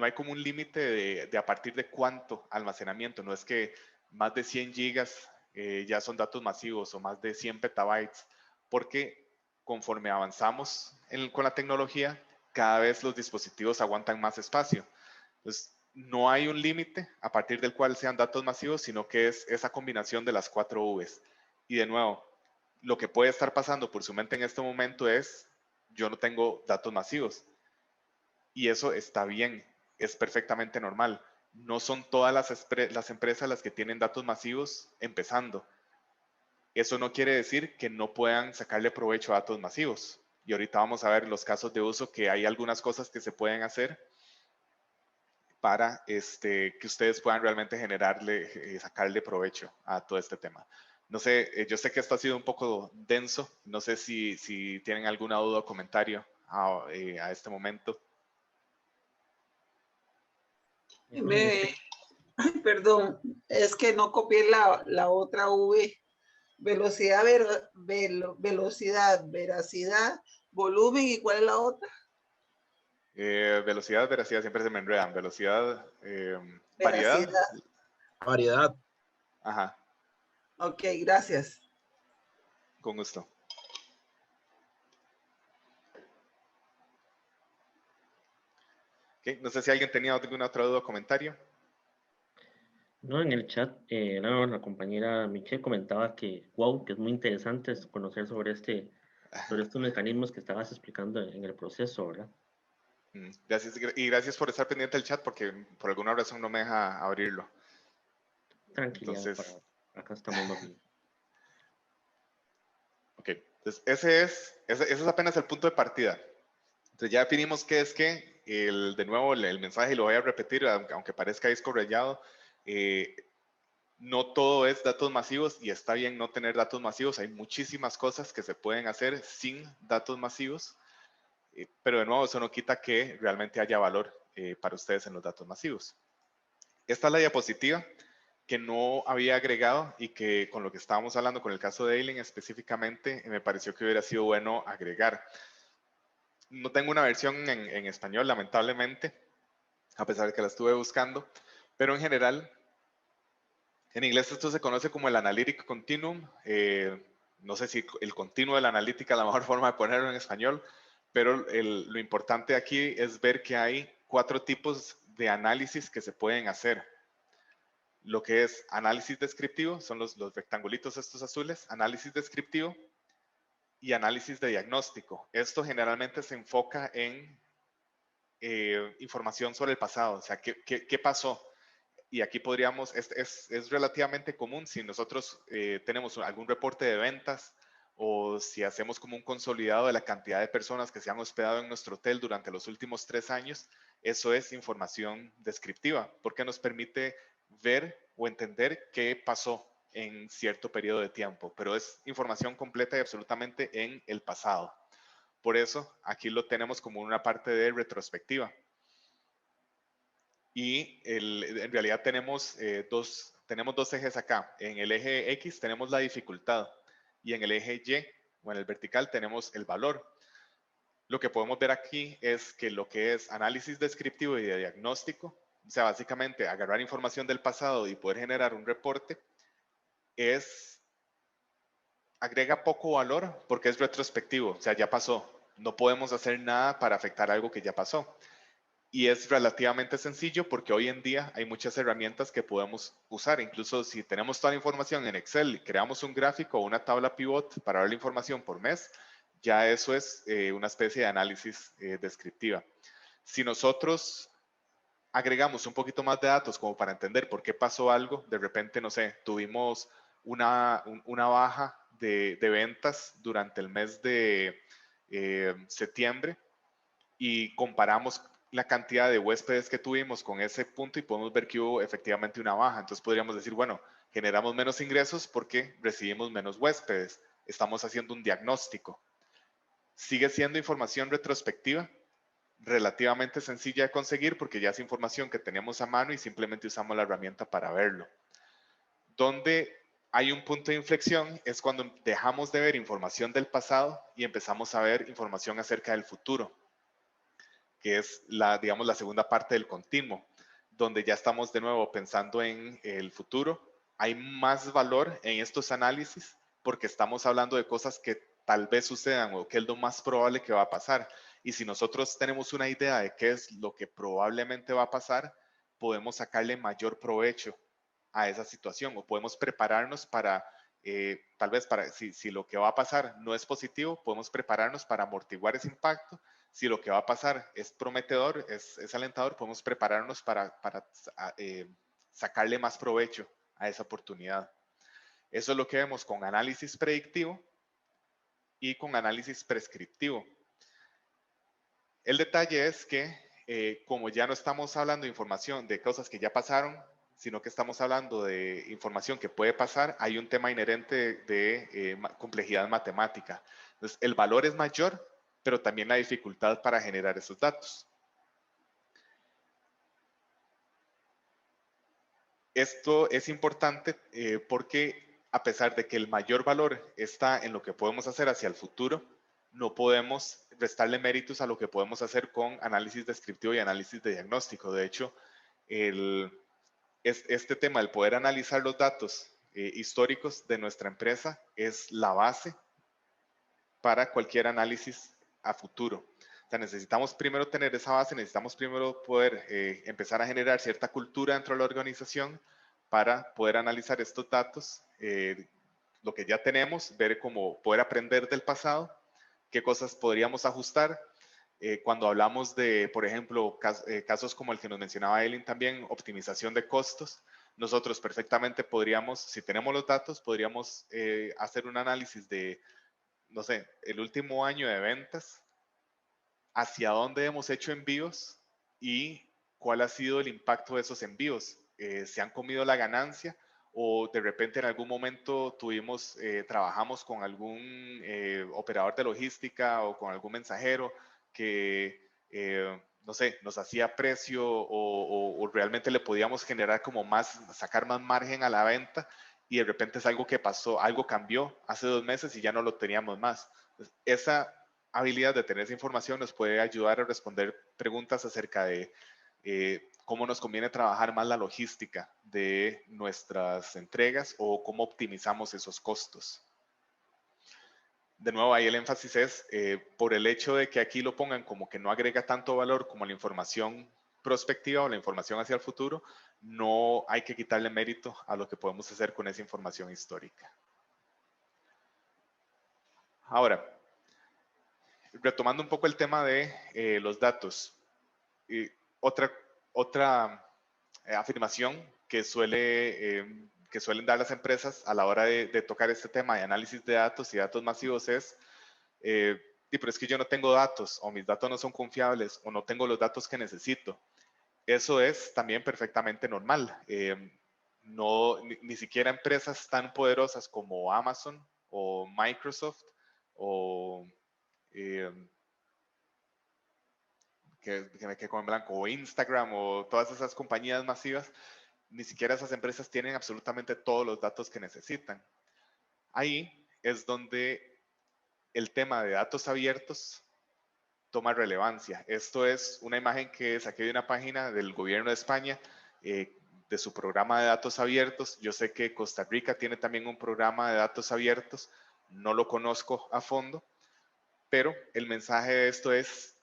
hay como un límite de a partir de cuánto almacenamiento. No es que más de 100 gigas ya son datos masivos o más de 100 petabytes, porque conforme avanzamos con la tecnología, cada vez los dispositivos aguantan más espacio. Entonces, no hay un límite a partir del cual sean datos masivos, sino que es esa combinación de las 4 Vs. Y de nuevo, lo que puede estar pasando por su mente en este momento es, yo no tengo datos masivos. Y eso está bien, es perfectamente normal. No son todas las empresas las que tienen datos masivos empezando. Eso no quiere decir que no puedan sacarle provecho a datos masivos. Y ahorita vamos a ver los casos de uso, que hay algunas cosas que se pueden hacer para que ustedes puedan realmente sacarle provecho a todo este tema. No sé, yo sé que esto ha sido un poco denso, no sé si tienen alguna duda o comentario a este momento. Perdón, es que no copié la otra V. Velocidad, velocidad, veracidad, volumen, ¿y cuál es la otra? Velocidad, veracidad, siempre se me enredan. Velocidad, Veracidad. Variedad. Ajá. Ok, gracias. Con gusto. Okay, no sé si alguien tenía alguna otra duda o comentario. No, en el chat, la compañera Michelle comentaba que, wow, que es muy interesante conocer sobre estos mecanismos que estabas explicando en el proceso, ¿verdad? Gracias, y gracias por estar pendiente del chat, porque por alguna razón no me deja abrirlo. Tranquilidad, entonces, acá estamos más bien. Ok, entonces ese es apenas el punto de partida. Entonces ya definimos qué es qué. De nuevo, el mensaje, y lo voy a repetir, aunque parezca disco rayado, no todo es datos masivos, y está bien no tener datos masivos. Hay muchísimas cosas que se pueden hacer sin datos masivos, pero de nuevo, eso no quita que realmente haya valor para ustedes en los datos masivos. Esta es la diapositiva que no había agregado y que con lo que estábamos hablando con el caso de Aileen específicamente, me pareció que hubiera sido bueno agregar. No tengo una versión en español, lamentablemente, a pesar de que la estuve buscando, pero en general, en inglés esto se conoce como el Analytic Continuum. No sé si el continuo de la analítica es la mejor forma de ponerlo en español, pero lo importante aquí es ver que hay 4 tipos de análisis que se pueden hacer. Lo que es análisis descriptivo, son los rectangulitos estos azules, análisis descriptivo y análisis de diagnóstico. Esto generalmente se enfoca en información sobre el pasado, o sea, ¿qué pasó? Y aquí podríamos, es relativamente común si nosotros tenemos algún reporte de ventas o si hacemos como un consolidado de la cantidad de personas que se han hospedado en nuestro hotel durante los últimos 3 años, eso es información descriptiva, porque nos permite ver o entender qué pasó en cierto periodo de tiempo, pero es información completa y absolutamente en el pasado. Por eso aquí lo tenemos como una parte de retrospectiva. Y en realidad tenemos dos ejes acá. En el eje X tenemos la dificultad y en el eje Y o en el vertical tenemos el valor. Lo que podemos ver aquí es que lo que es análisis descriptivo y de diagnóstico, o sea, básicamente agarrar información del pasado y poder generar un reporte, agrega poco valor porque es retrospectivo, o sea, ya pasó. No podemos hacer nada para afectar algo que ya pasó. Y es relativamente sencillo porque hoy en día hay muchas herramientas que podemos usar. Incluso si tenemos toda la información en Excel y creamos un gráfico o una tabla pivot para ver la información por mes, Ya eso es una especie de análisis descriptiva. Si nosotros agregamos un poquito más de datos como para entender por qué pasó algo, de repente, no sé, tuvimos una baja de ventas durante el mes de septiembre y comparamos la cantidad de huéspedes que tuvimos con ese punto y podemos ver que hubo efectivamente una baja. Entonces podríamos decir, bueno, generamos menos ingresos porque recibimos menos huéspedes. Estamos haciendo un diagnóstico. Sigue siendo información retrospectiva, relativamente sencilla de conseguir porque ya es información que tenemos a mano y simplemente usamos la herramienta para verlo. Donde hay un punto de inflexión es cuando dejamos de ver información del pasado y empezamos a ver información acerca del futuro, que es digamos, la segunda parte del continuo, donde ya estamos de nuevo pensando en el futuro. Hay más valor en estos análisis porque estamos hablando de cosas que tal vez sucedan o que es lo más probable que va a pasar. Y si nosotros tenemos una idea de qué es lo que probablemente va a pasar, podemos sacarle mayor provecho a esa situación o podemos prepararnos para, tal vez para, si lo que va a pasar no es positivo, podemos prepararnos para amortiguar ese impacto. Si lo que va a pasar es prometedor, es alentador, podemos prepararnos para sacarle más provecho a esa oportunidad. Eso es lo que vemos con análisis predictivo y con análisis prescriptivo. El detalle es que como ya no estamos hablando de información de cosas que ya pasaron, sino que estamos hablando de información que puede pasar, hay un tema inherente de complejidad matemática. Entonces, el valor es mayor, pero también la dificultad para generar esos datos. Esto es importante porque a pesar de que el mayor valor está en lo que podemos hacer hacia el futuro, no podemos restarle méritos a lo que podemos hacer con análisis descriptivo y análisis de diagnóstico. De hecho, este tema, el poder analizar los datos históricos de nuestra empresa, es la base para cualquier análisis a futuro. O sea, necesitamos primero tener esa base, necesitamos primero poder empezar a generar cierta cultura dentro de la organización para poder analizar estos datos, lo que ya tenemos, ver cómo poder aprender del pasado, qué cosas podríamos ajustar. Cuando hablamos de, por ejemplo, casos como el que nos mencionaba Eileen también, optimización de costos, nosotros perfectamente podríamos, si tenemos los datos, podríamos hacer un análisis de, no sé, el último año de ventas, hacia dónde hemos hecho envíos y cuál ha sido el impacto de esos envíos. ¿Se han comido la ganancia o de repente en algún momento trabajamos con algún operador de logística o con algún mensajero que, no sé, nos hacía precio o realmente le podíamos generar como sacar más margen a la venta y de repente es algo que pasó, algo cambió hace 2 meses y ya no lo teníamos más? Entonces, esa habilidad de tener esa información nos puede ayudar a responder preguntas acerca de cómo nos conviene trabajar más la logística de nuestras entregas o cómo optimizamos esos costos. De nuevo, ahí el énfasis es por el hecho de que aquí lo pongan como que no agrega tanto valor como la información prospectiva o la información hacia el futuro, no hay que quitarle mérito a lo que podemos hacer con esa información histórica. Ahora, retomando un poco el tema de los datos, otra afirmación que suelen dar las empresas a la hora de tocar este tema de análisis de datos y datos masivos es, pero es que yo no tengo datos o mis datos no son confiables o no tengo los datos que necesito. Eso es también perfectamente normal. Ni siquiera empresas tan poderosas como Amazon o Microsoft o que me quedé con en blanco, o Instagram o todas esas compañías masivas, ni siquiera esas empresas tienen absolutamente todos los datos que necesitan. Ahí es donde el tema de datos abiertos toma relevancia. Esto es una imagen que saqué de una página del gobierno de España, de su programa de datos abiertos. Yo sé que Costa Rica tiene también un programa de datos abiertos, no lo conozco a fondo, pero el mensaje de esto es,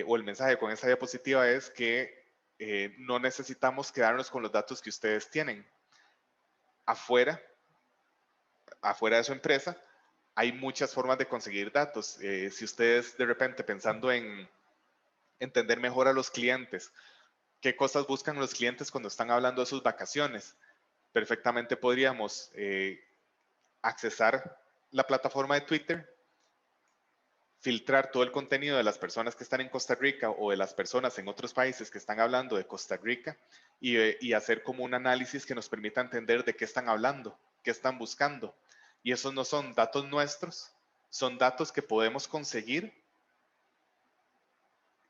o el mensaje con esta diapositiva es que no necesitamos quedarnos con los datos que ustedes tienen. Afuera de su empresa hay muchas formas de conseguir datos. Si ustedes de repente pensando en entender mejor a los clientes, qué cosas buscan los clientes cuando están hablando de sus vacaciones, perfectamente podríamos accesar la plataforma de Twitter, filtrar todo el contenido de las personas que están en Costa Rica o de las personas en otros países que están hablando de Costa Rica y hacer como un análisis que nos permita entender de qué están hablando, qué están buscando. Y esos no son datos nuestros, son datos que podemos conseguir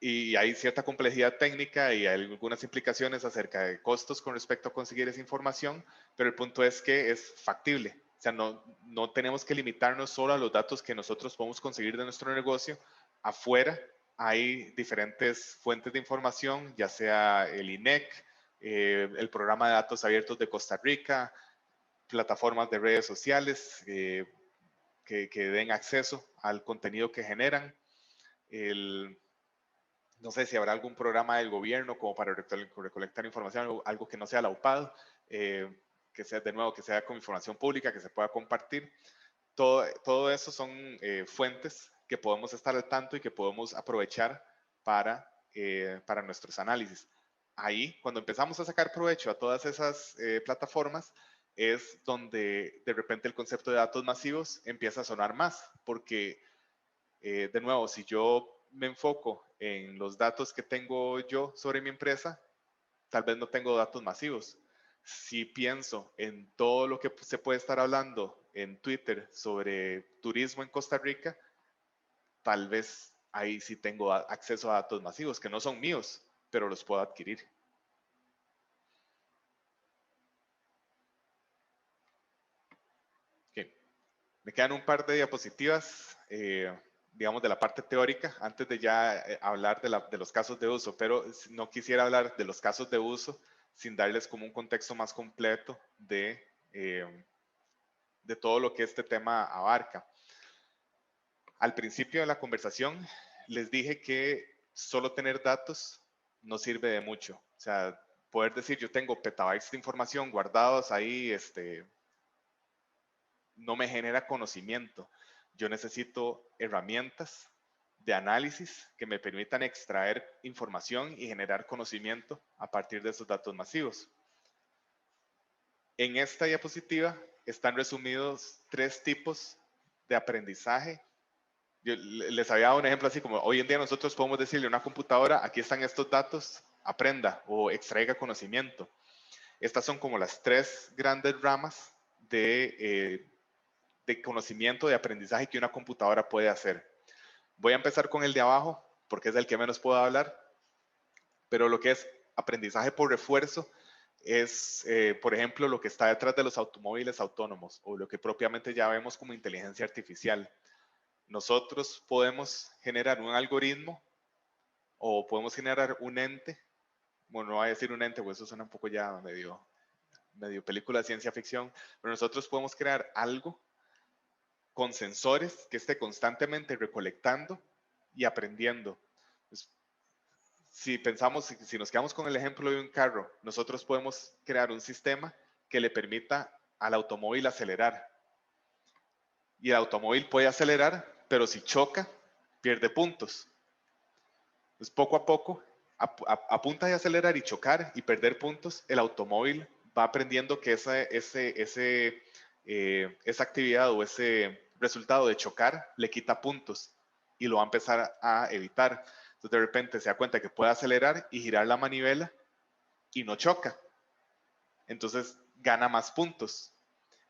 y hay cierta complejidad técnica y hay algunas implicaciones acerca de costos con respecto a conseguir esa información, pero el punto es que es factible. O sea, no tenemos que limitarnos solo a los datos que nosotros podemos conseguir de nuestro negocio. Afuera hay diferentes fuentes de información, ya sea el INEC, el Programa de Datos Abiertos de Costa Rica, plataformas de redes sociales que den acceso al contenido que generan. No sé si habrá algún programa del gobierno como para recolectar información, algo que no sea la UPAD, que sea de nuevo, que sea con información pública, que se pueda compartir. Todo eso son fuentes que podemos estar al tanto y que podemos aprovechar para nuestros análisis. Ahí, cuando empezamos a sacar provecho a todas esas plataformas, es donde de repente el concepto de datos masivos empieza a sonar más, porque de nuevo, si yo me enfoco en los datos que tengo yo sobre mi empresa, tal vez no tengo datos masivos. Si pienso en todo lo que se puede estar hablando en Twitter sobre turismo en Costa Rica, tal vez ahí sí tengo acceso a datos masivos que no son míos, pero los puedo adquirir. Okay. Me quedan un par de diapositivas, digamos, de la parte teórica, antes de ya hablar de los casos de uso, pero no quisiera hablar de los casos de uso sin darles como un contexto más completo de todo lo que este tema abarca. Al principio de la conversación les dije que solo tener datos no sirve de mucho. O sea, poder decir yo tengo petabytes de información guardados ahí, no me genera conocimiento. Yo necesito herramientas de análisis que me permitan extraer información y generar conocimiento a partir de esos datos masivos. En esta diapositiva están resumidos 3 tipos de aprendizaje. Yo les había dado un ejemplo así como hoy en día nosotros podemos decirle a una computadora, aquí están estos datos, aprenda o extraiga conocimiento. Estas son como las 3 grandes ramas de conocimiento, de aprendizaje que una computadora puede hacer. Voy a empezar con el de abajo, porque es del que menos puedo hablar, pero lo que es aprendizaje por refuerzo es, por ejemplo, lo que está detrás de los automóviles autónomos, o lo que propiamente ya vemos como inteligencia artificial. Nosotros podemos generar un algoritmo, o podemos generar un ente, bueno, no voy a decir un ente, pues eso suena un poco ya medio película de ciencia ficción, pero nosotros podemos crear algo con sensores que esté constantemente recolectando y aprendiendo. Pues, si pensamos, si nos quedamos con el ejemplo de un carro, nosotros podemos crear un sistema que le permita al automóvil acelerar. Y el automóvil puede acelerar, pero si choca, pierde puntos. Pues poco a poco, a punta de acelerar y chocar y perder puntos, el automóvil va aprendiendo que esa actividad o ese resultado de chocar le quita puntos y lo va a empezar a evitar. Entonces de repente se da cuenta que puede acelerar y girar la manivela y no choca. Entonces gana más puntos.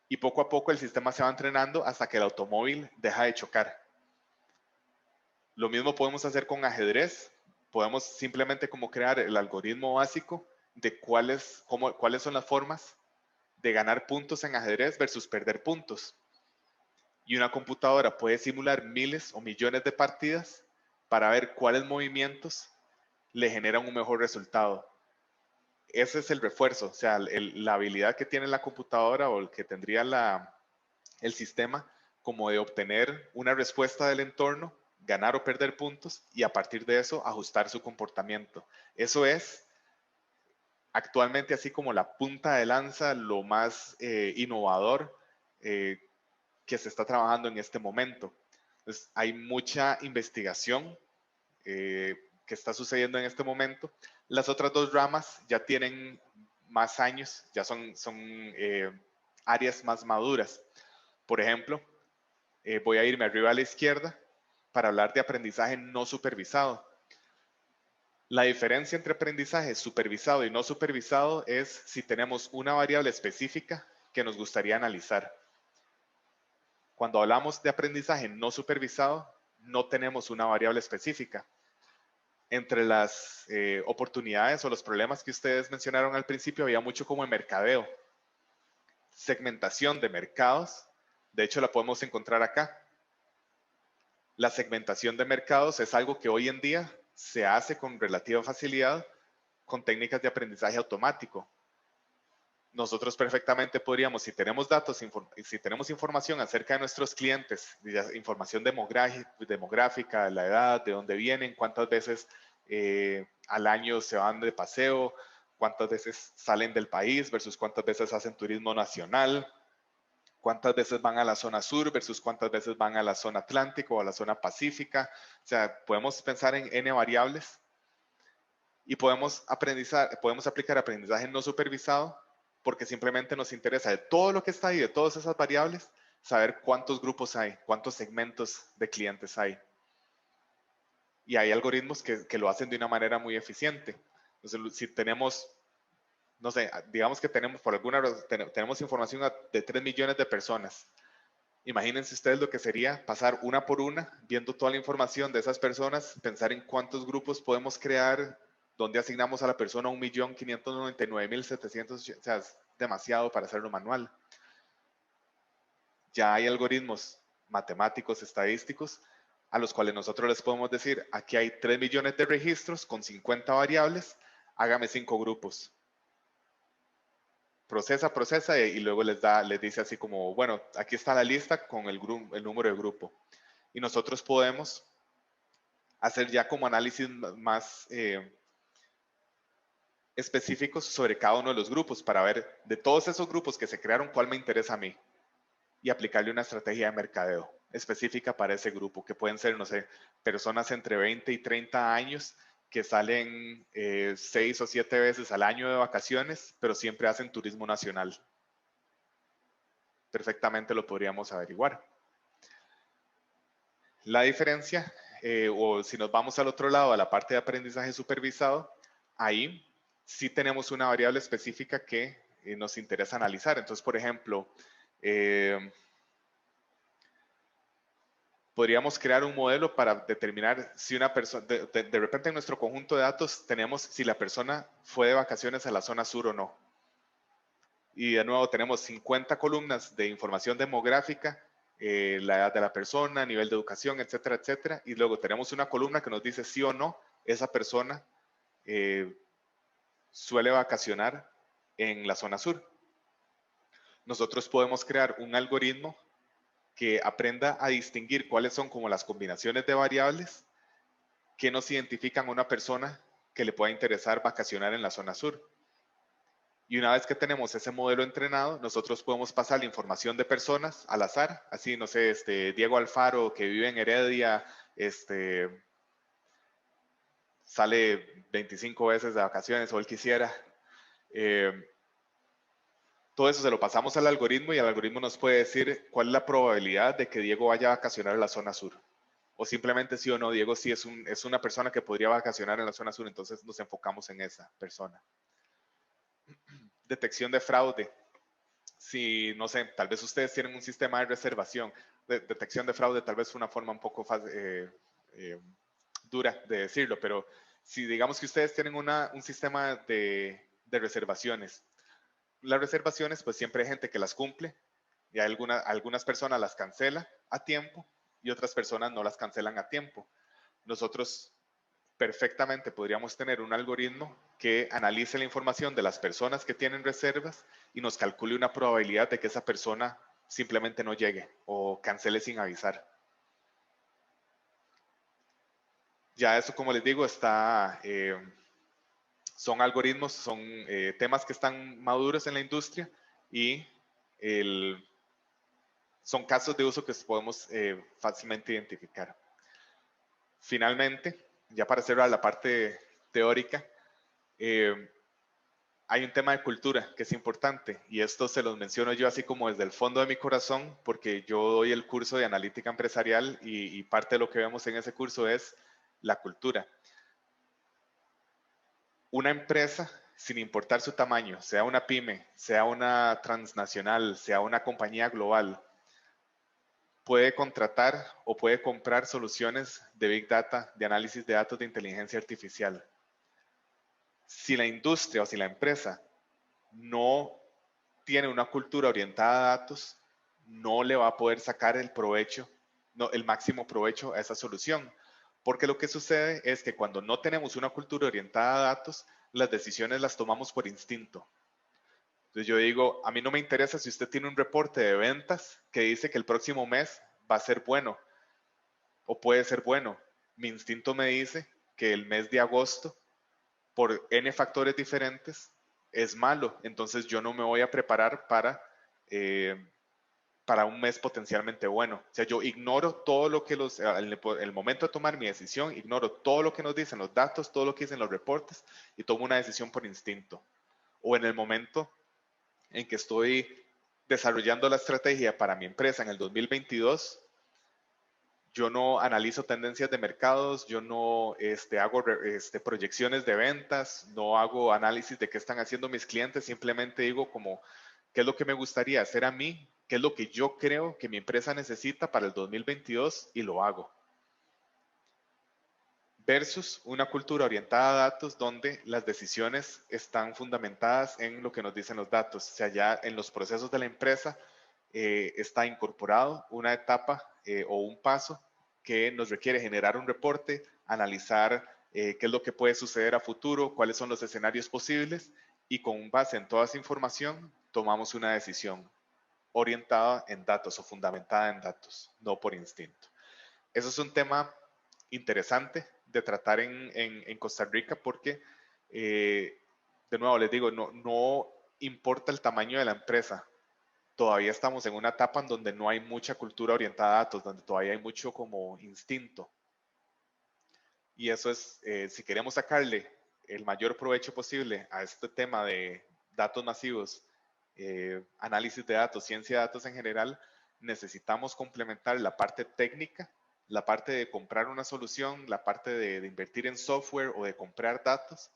Y poco a poco el sistema se va entrenando hasta que el automóvil deja de chocar. Lo mismo podemos hacer con ajedrez. Podemos simplemente como crear el algoritmo básico de cuáles son las formas de ganar puntos en ajedrez versus perder puntos. Y una computadora puede simular miles o millones de partidas para ver cuáles movimientos le generan un mejor resultado. Ese es el refuerzo, o sea, la habilidad que tiene la computadora o el que tendría el sistema como de obtener una respuesta del entorno, ganar o perder puntos y a partir de eso ajustar su comportamiento. Eso es actualmente así como la punta de lanza, lo más innovador que se está trabajando en este momento. Entonces, hay mucha investigación que está sucediendo en este momento. Las otras dos ramas ya tienen más años, ya son áreas más maduras. Por ejemplo, voy a irme arriba a la izquierda para hablar de aprendizaje no supervisado. La diferencia entre aprendizaje supervisado y no supervisado es si tenemos una variable específica que nos gustaría analizar. Cuando hablamos de aprendizaje no supervisado, no tenemos una variable específica. Entre las oportunidades o los problemas que ustedes mencionaron al principio, había mucho como en mercadeo. Segmentación de mercados, de hecho la podemos encontrar acá. La segmentación de mercados es algo que hoy en día se hace con relativa facilidad con técnicas de aprendizaje automático. Nosotros perfectamente podríamos, si tenemos datos, si tenemos información acerca de nuestros clientes, información demográfica, la edad, de dónde vienen, cuántas veces al año se van de paseo, cuántas veces salen del país versus cuántas veces hacen turismo nacional, cuántas veces van a la zona sur versus cuántas veces van a la zona atlántica o a la zona pacífica. O sea, podemos pensar en N variables y podemos aplicar aprendizaje no supervisado porque simplemente nos interesa de todo lo que está ahí, de todas esas variables, saber cuántos grupos hay, cuántos segmentos de clientes hay. Y hay algoritmos que lo hacen de una manera muy eficiente. Entonces, si tenemos, no sé, digamos que tenemos por alguna razón, tenemos información de 3 millones de personas. Imagínense ustedes lo que sería pasar una por una, viendo toda la información de esas personas, pensar en cuántos grupos podemos crear, dónde asignamos a la persona 1.599.700, o sea, es demasiado para hacerlo manual. Ya hay algoritmos matemáticos, estadísticos, a los cuales nosotros les podemos decir, aquí hay 3 millones de registros con 50 variables, hágame 5 grupos. Procesa y luego les dice así como, bueno, aquí está la lista con el número de grupo. Y nosotros podemos hacer ya como análisis más específicos sobre cada uno de los grupos para ver de todos esos grupos que se crearon, cuál me interesa a mí y aplicarle una estrategia de mercadeo específica para ese grupo, que pueden ser, no sé, personas entre 20 y 30 años que salen 6 o 7 veces al año de vacaciones, pero siempre hacen turismo nacional. Perfectamente lo podríamos averiguar. La diferencia, o si nos vamos al otro lado, a la parte de aprendizaje supervisado, ahí sí tenemos una variable específica que nos interesa analizar. Entonces, por ejemplo, podríamos crear un modelo para determinar si una persona, de repente en nuestro conjunto de datos tenemos si la persona fue de vacaciones a la zona sur o no. Y de nuevo tenemos 50 columnas de información demográfica, la edad de la persona, nivel de educación, etcétera, etcétera. Y luego tenemos una columna que nos dice sí o no, esa persona suele vacacionar en la zona sur. Nosotros podemos crear un algoritmo que aprenda a distinguir cuáles son como las combinaciones de variables que nos identifican a una persona que le pueda interesar vacacionar en la zona sur. Y una vez que tenemos ese modelo entrenado, nosotros podemos pasar la información de personas al azar, así, no sé, Diego Alfaro, que vive en Heredia, sale 25 veces de vacaciones o él quisiera. Todo eso se lo pasamos al algoritmo y el algoritmo nos puede decir cuál es la probabilidad de que Diego vaya a vacacionar en la zona sur. O simplemente sí o no, Diego sí es una persona que podría vacacionar en la zona sur, entonces nos enfocamos en esa persona. Detección de fraude. Si, no sé, tal vez ustedes tienen un sistema de reservación. Detección de fraude tal vez es una forma un poco dura de decirlo, pero si digamos que ustedes tienen un sistema de reservaciones, las reservaciones, pues siempre hay gente que las cumple y algunas personas las cancela a tiempo y otras personas no las cancelan a tiempo. Nosotros perfectamente podríamos tener un algoritmo que analice la información de las personas que tienen reservas y nos calcule una probabilidad de que esa persona simplemente no llegue o cancele sin avisar. Ya eso, como les digo, son algoritmos, son temas que están maduros en la industria y son casos de uso que podemos fácilmente identificar. Finalmente, ya para cerrar la parte teórica, hay un tema de cultura que es importante y esto se los menciono yo así como desde el fondo de mi corazón porque yo doy el curso de analítica empresarial y parte de lo que vemos en ese curso es la cultura. Una empresa, sin importar su tamaño, sea una pyme, sea una transnacional, sea una compañía global, puede contratar o puede comprar soluciones de Big Data, de análisis de datos de inteligencia artificial. Si la industria o si la empresa no tiene una cultura orientada a datos, no le va a poder sacar el provecho, el máximo provecho a esa solución. Porque lo que sucede es que cuando no tenemos una cultura orientada a datos, las decisiones las tomamos por instinto. Entonces yo digo, a mí no me interesa si usted tiene un reporte de ventas que dice que el próximo mes va a ser bueno o puede ser bueno. Mi instinto me dice que el mes de agosto, por N factores diferentes, es malo. Entonces yo no me voy a preparar para un mes potencialmente bueno. O sea, yo ignoro todo lo que el momento de tomar mi decisión, ignoro todo lo que nos dicen los datos, todo lo que dicen los reportes y tomo una decisión por instinto. O en el momento en que estoy desarrollando la estrategia para mi empresa en el 2022, yo no analizo tendencias de mercados, yo no hago proyecciones de ventas, no hago análisis de qué están haciendo mis clientes, simplemente digo como qué es lo que me gustaría hacer a mí, qué es lo que yo creo que mi empresa necesita para el 2022 y lo hago. Versus una cultura orientada a datos donde las decisiones están fundamentadas en lo que nos dicen los datos. O sea, ya en los procesos de la empresa está incorporado una etapa o un paso que nos requiere generar un reporte, analizar qué es lo que puede suceder a futuro, cuáles son los escenarios posibles y con base en toda esa información tomamos una decisión orientada en datos o fundamentada en datos, no por instinto. Eso es un tema interesante de tratar en Costa Rica porque, de nuevo les digo, no importa el tamaño de la empresa, todavía estamos en una etapa en donde no hay mucha cultura orientada a datos, donde todavía hay mucho como instinto. Y eso es, si queremos sacarle el mayor provecho posible a este tema de datos masivos, análisis de datos, ciencia de datos en general, necesitamos complementar la parte técnica, la parte de comprar una solución, la parte de invertir en software o de comprar datos,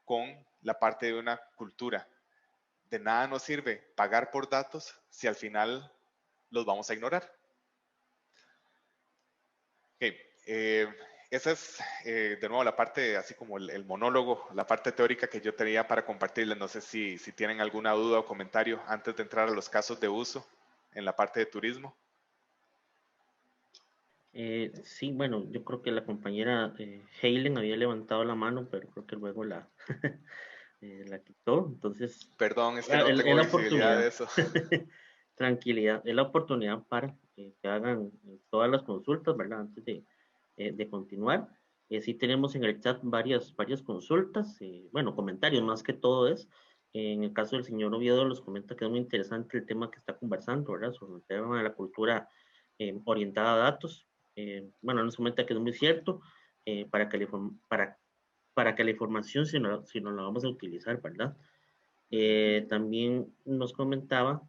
con la parte de una cultura. De nada nos sirve pagar por datos si al final los vamos a ignorar. Okay. Esa es, de nuevo, la parte, así como el monólogo, la parte teórica que yo tenía para compartirles. No sé si tienen alguna duda o comentario antes de entrar a los casos de uso en la parte de turismo. Sí, bueno, yo creo que la compañera Helen había levantado la mano, pero creo que luego la quitó. Entonces, perdón, es que no tengo visibilidad de eso. Tranquilidad, es la oportunidad para que hagan todas las consultas, ¿verdad? Antes de continuar. Sí tenemos en el chat varias consultas, bueno, comentarios más que todo es. En el caso del señor Oviedo nos comenta que es muy interesante el tema que está conversando, ¿verdad? Sobre el tema de la cultura orientada a datos. Bueno, nos comenta que es muy cierto para que la información, si no la vamos a utilizar, ¿verdad? También nos comentaba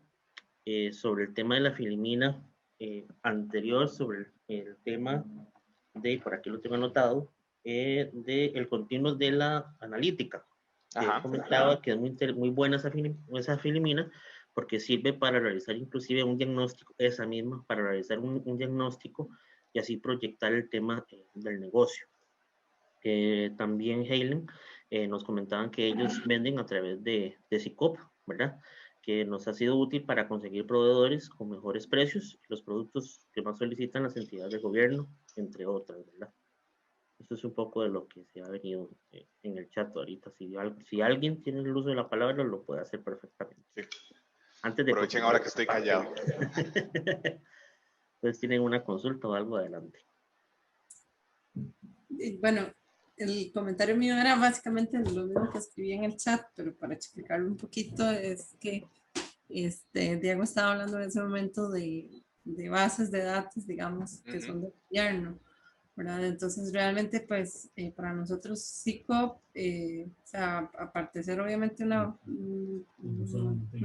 sobre el tema de la filimina anterior, sobre el tema de, por aquí lo tengo anotado, de el continuo de la analítica. Comentaba que es muy buena esa filimina porque sirve para realizar inclusive un diagnóstico, esa misma, para realizar un diagnóstico y así proyectar el tema del negocio. También Helen nos comentaban que ellos venden a través de SICOP, ¿verdad? Que nos ha sido útil para conseguir proveedores con mejores precios, los productos que más solicitan las entidades de gobierno, entre otras, ¿verdad? Eso es un poco de lo que se ha venido en el chat ahorita. Si alguien tiene el uso de la palabra, lo puede hacer perfectamente. Sí. Antes de aprovechen ahora que estoy callado. Entonces, ¿tienen una consulta o algo adelante? Bueno, el comentario mío era básicamente lo mismo que escribí en el chat, pero para explicarlo un poquito es que Diego estaba hablando en ese momento de bases de datos, digamos, que son del gobierno, ¿verdad? Entonces, realmente, pues, para nosotros, SICOP, o sea, aparte de ser obviamente una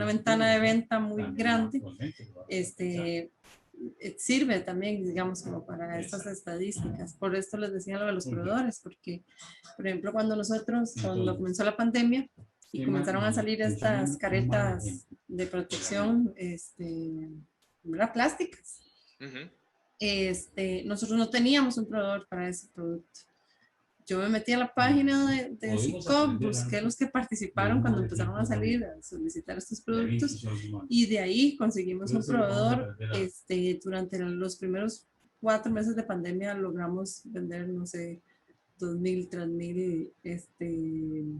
ventana de venta muy grande, sirve también, digamos, como para estas estadísticas. Por esto les decía lo de los proveedores, porque, por ejemplo, cuando comenzó la pandemia y comenzaron a salir estas caretas de protección, ¿verdad? Plásticas. Nosotros no teníamos un proveedor para ese producto. Yo me metí a la página de SICOP, busqué los que participaron cuando empezaron a salir a solicitar estos productos y de ahí conseguimos un proveedor. Durante los primeros 4 meses de pandemia logramos vender, no sé, 2.000, 3.000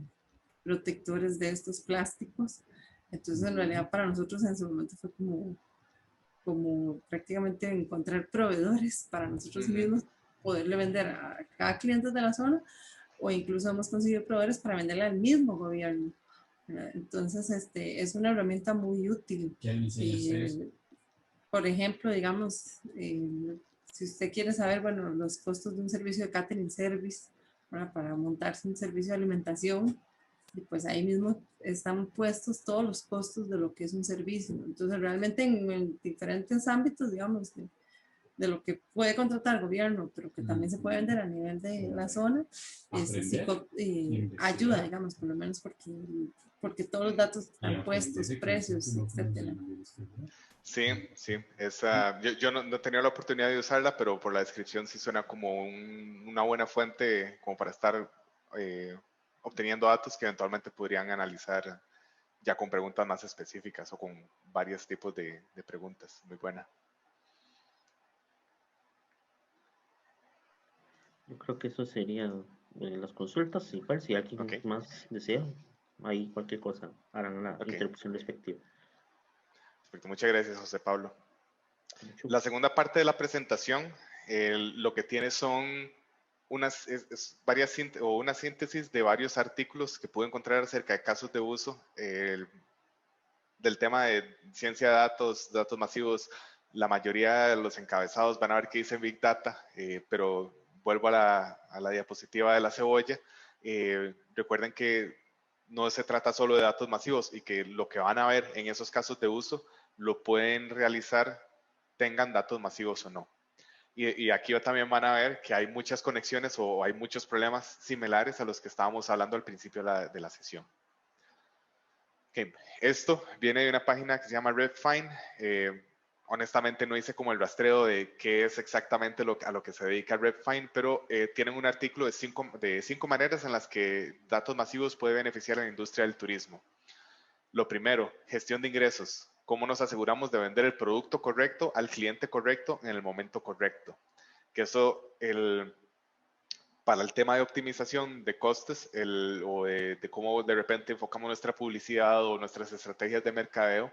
protectores de estos plásticos. Entonces, en realidad, para nosotros en su momento fue como prácticamente encontrar proveedores para nosotros mismos, poderle vender a cada cliente de la zona, o incluso hemos conseguido proveedores para venderle al mismo gobierno. Entonces, es una herramienta muy útil. Por ejemplo, digamos, si usted quiere saber, bueno, los costos de un servicio de catering service, para montarse un servicio de alimentación, y pues ahí mismo están puestos todos los costos de lo que es un servicio. Entonces, realmente en diferentes ámbitos, digamos, de lo que puede contratar el gobierno, pero que también se puede vender a nivel de la zona, ayuda, digamos, por lo menos porque todos los datos están puestos, precios, etcétera. Sí, sí. Yo no he tenido la oportunidad de usarla, pero por la descripción sí suena como una buena fuente como para estar obteniendo datos que eventualmente podrían analizar ya con preguntas más específicas o con varios tipos de preguntas. Muy buena. Yo creo que eso sería las consultas. Igual, si alguien más desea, ahí cualquier cosa harán la interrupción respectiva. Perfecto. Muchas gracias, José Pablo. La segunda parte de la presentación, lo que tiene son una síntesis de varios artículos que pude encontrar acerca de casos de uso del tema de ciencia de datos, datos masivos. La mayoría de los encabezados van a ver que dicen Big Data, pero vuelvo a la diapositiva de la cebolla. Recuerden que no se trata solo de datos masivos y que lo que van a ver en esos casos de uso lo pueden realizar tengan datos masivos o no. Y aquí también van a ver que hay muchas conexiones o hay muchos problemas similares a los que estábamos hablando al principio de la sesión. Okay. Esto viene de una página que se llama RedFind. Honestamente no hice como el rastreo de qué es exactamente a lo que se dedica RedFind, pero tienen un artículo de cinco maneras en las que datos masivos puede beneficiar a la industria del turismo. Lo primero, gestión de ingresos. ¿Cómo nos aseguramos de vender el producto correcto al cliente correcto en el momento correcto? Que eso, para el tema de optimización de costes o de cómo de repente enfocamos nuestra publicidad o nuestras estrategias de mercadeo,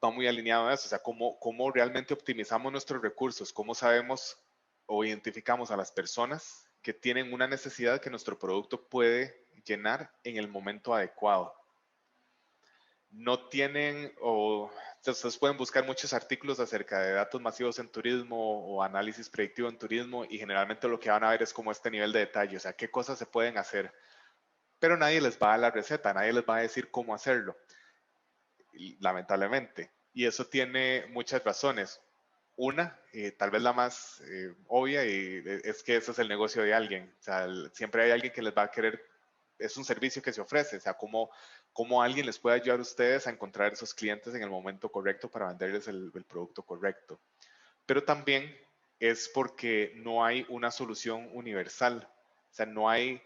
va muy alineado a eso. O sea, cómo realmente optimizamos nuestros recursos, cómo sabemos o identificamos a las personas que tienen una necesidad que nuestro producto puede llenar en el momento adecuado. No tienen, ustedes pueden buscar muchos artículos acerca de datos masivos en turismo o análisis predictivo en turismo y generalmente lo que van a ver es como este nivel de detalle, o sea, qué cosas se pueden hacer. Pero nadie les va a dar la receta, nadie les va a decir cómo hacerlo, lamentablemente. Y eso tiene muchas razones. Una, tal vez la más obvia, es que ese es el negocio de alguien. O sea, siempre hay alguien que les va a querer, es un servicio que se ofrece, o sea, cómo alguien les puede ayudar a ustedes a encontrar esos clientes en el momento correcto para venderles el producto correcto. Pero también es porque no hay una solución universal, o sea, no hay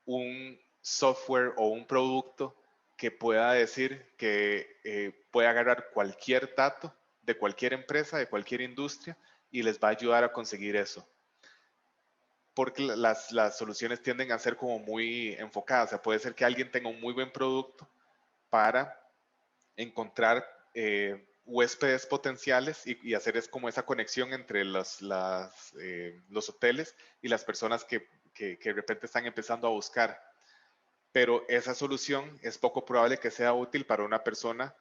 un software o un producto que pueda decir que puede agarrar cualquier dato de cualquier empresa, de cualquier industria y les va a ayudar a conseguir eso. Porque las soluciones tienden a ser como muy enfocadas. O sea, puede ser que alguien tenga un muy buen producto para encontrar huéspedes potenciales y hacer como esa conexión entre los hoteles y las personas que de repente están empezando a buscar. Pero esa solución es poco probable que sea útil para una persona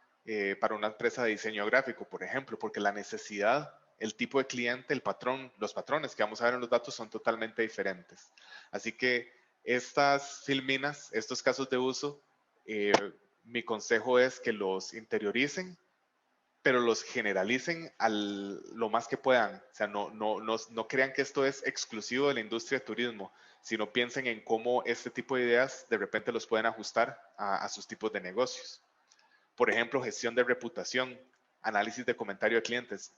para una empresa de diseño gráfico, por ejemplo, porque la necesidad, el tipo de cliente, el patrón, los patrones que vamos a ver en los datos son totalmente diferentes. Así que estas filminas, estos casos de uso, mi consejo es que los interioricen, pero los generalicen lo más que puedan. O sea, no crean que esto es exclusivo de la industria de turismo, sino piensen en cómo este tipo de ideas de repente los pueden ajustar a sus tipos de negocios. Por ejemplo, gestión de reputación, análisis de comentario de clientes.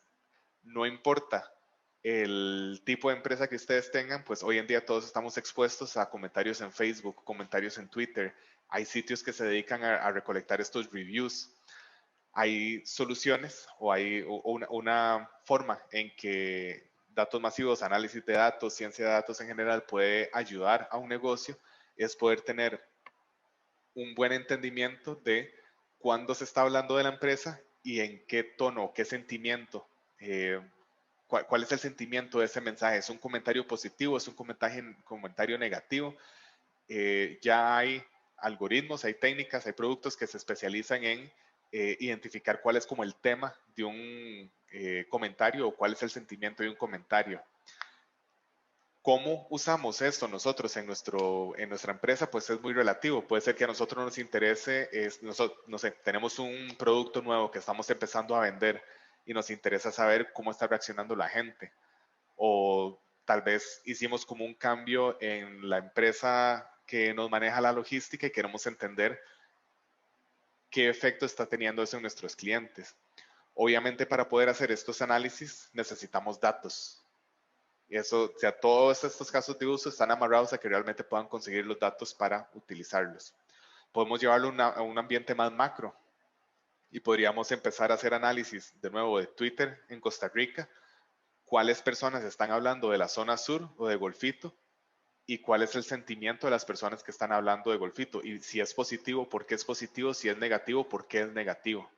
No importa el tipo de empresa que ustedes tengan, pues hoy en día todos estamos expuestos a comentarios en Facebook, comentarios en Twitter. Hay sitios que se dedican a recolectar estos reviews. Hay soluciones o hay una forma en que datos masivos, análisis de datos, ciencia de datos en general puede ayudar a un negocio, es poder tener un buen entendimiento de cuándo se está hablando de la empresa y en qué tono, qué sentimiento, cuál es el sentimiento de ese mensaje. ¿Es un comentario positivo? ¿Es un comentario negativo? Ya hay algoritmos, hay técnicas, hay productos que se especializan en identificar cuál es como el tema de un comentario o cuál es el sentimiento de un comentario. ¿Cómo usamos esto nosotros en nuestra empresa? Pues es muy relativo. Puede ser que a nosotros nos interese, no sé, tenemos un producto nuevo que estamos empezando a vender y nos interesa saber cómo está reaccionando la gente. O tal vez hicimos como un cambio en la empresa que nos maneja la logística y queremos entender qué efecto está teniendo eso en nuestros clientes. Obviamente, para poder hacer estos análisis necesitamos datos. Y eso, o sea, todos estos casos de uso están amarrados a que realmente puedan conseguir los datos para utilizarlos. Podemos llevarlo a un ambiente más macro y podríamos empezar a hacer análisis de nuevo de Twitter en Costa Rica, cuáles personas están hablando de la zona sur o de Golfito y cuál es el sentimiento de las personas que están hablando de Golfito. Y si es positivo, ¿por qué es positivo? Si es negativo, ¿por qué es negativo?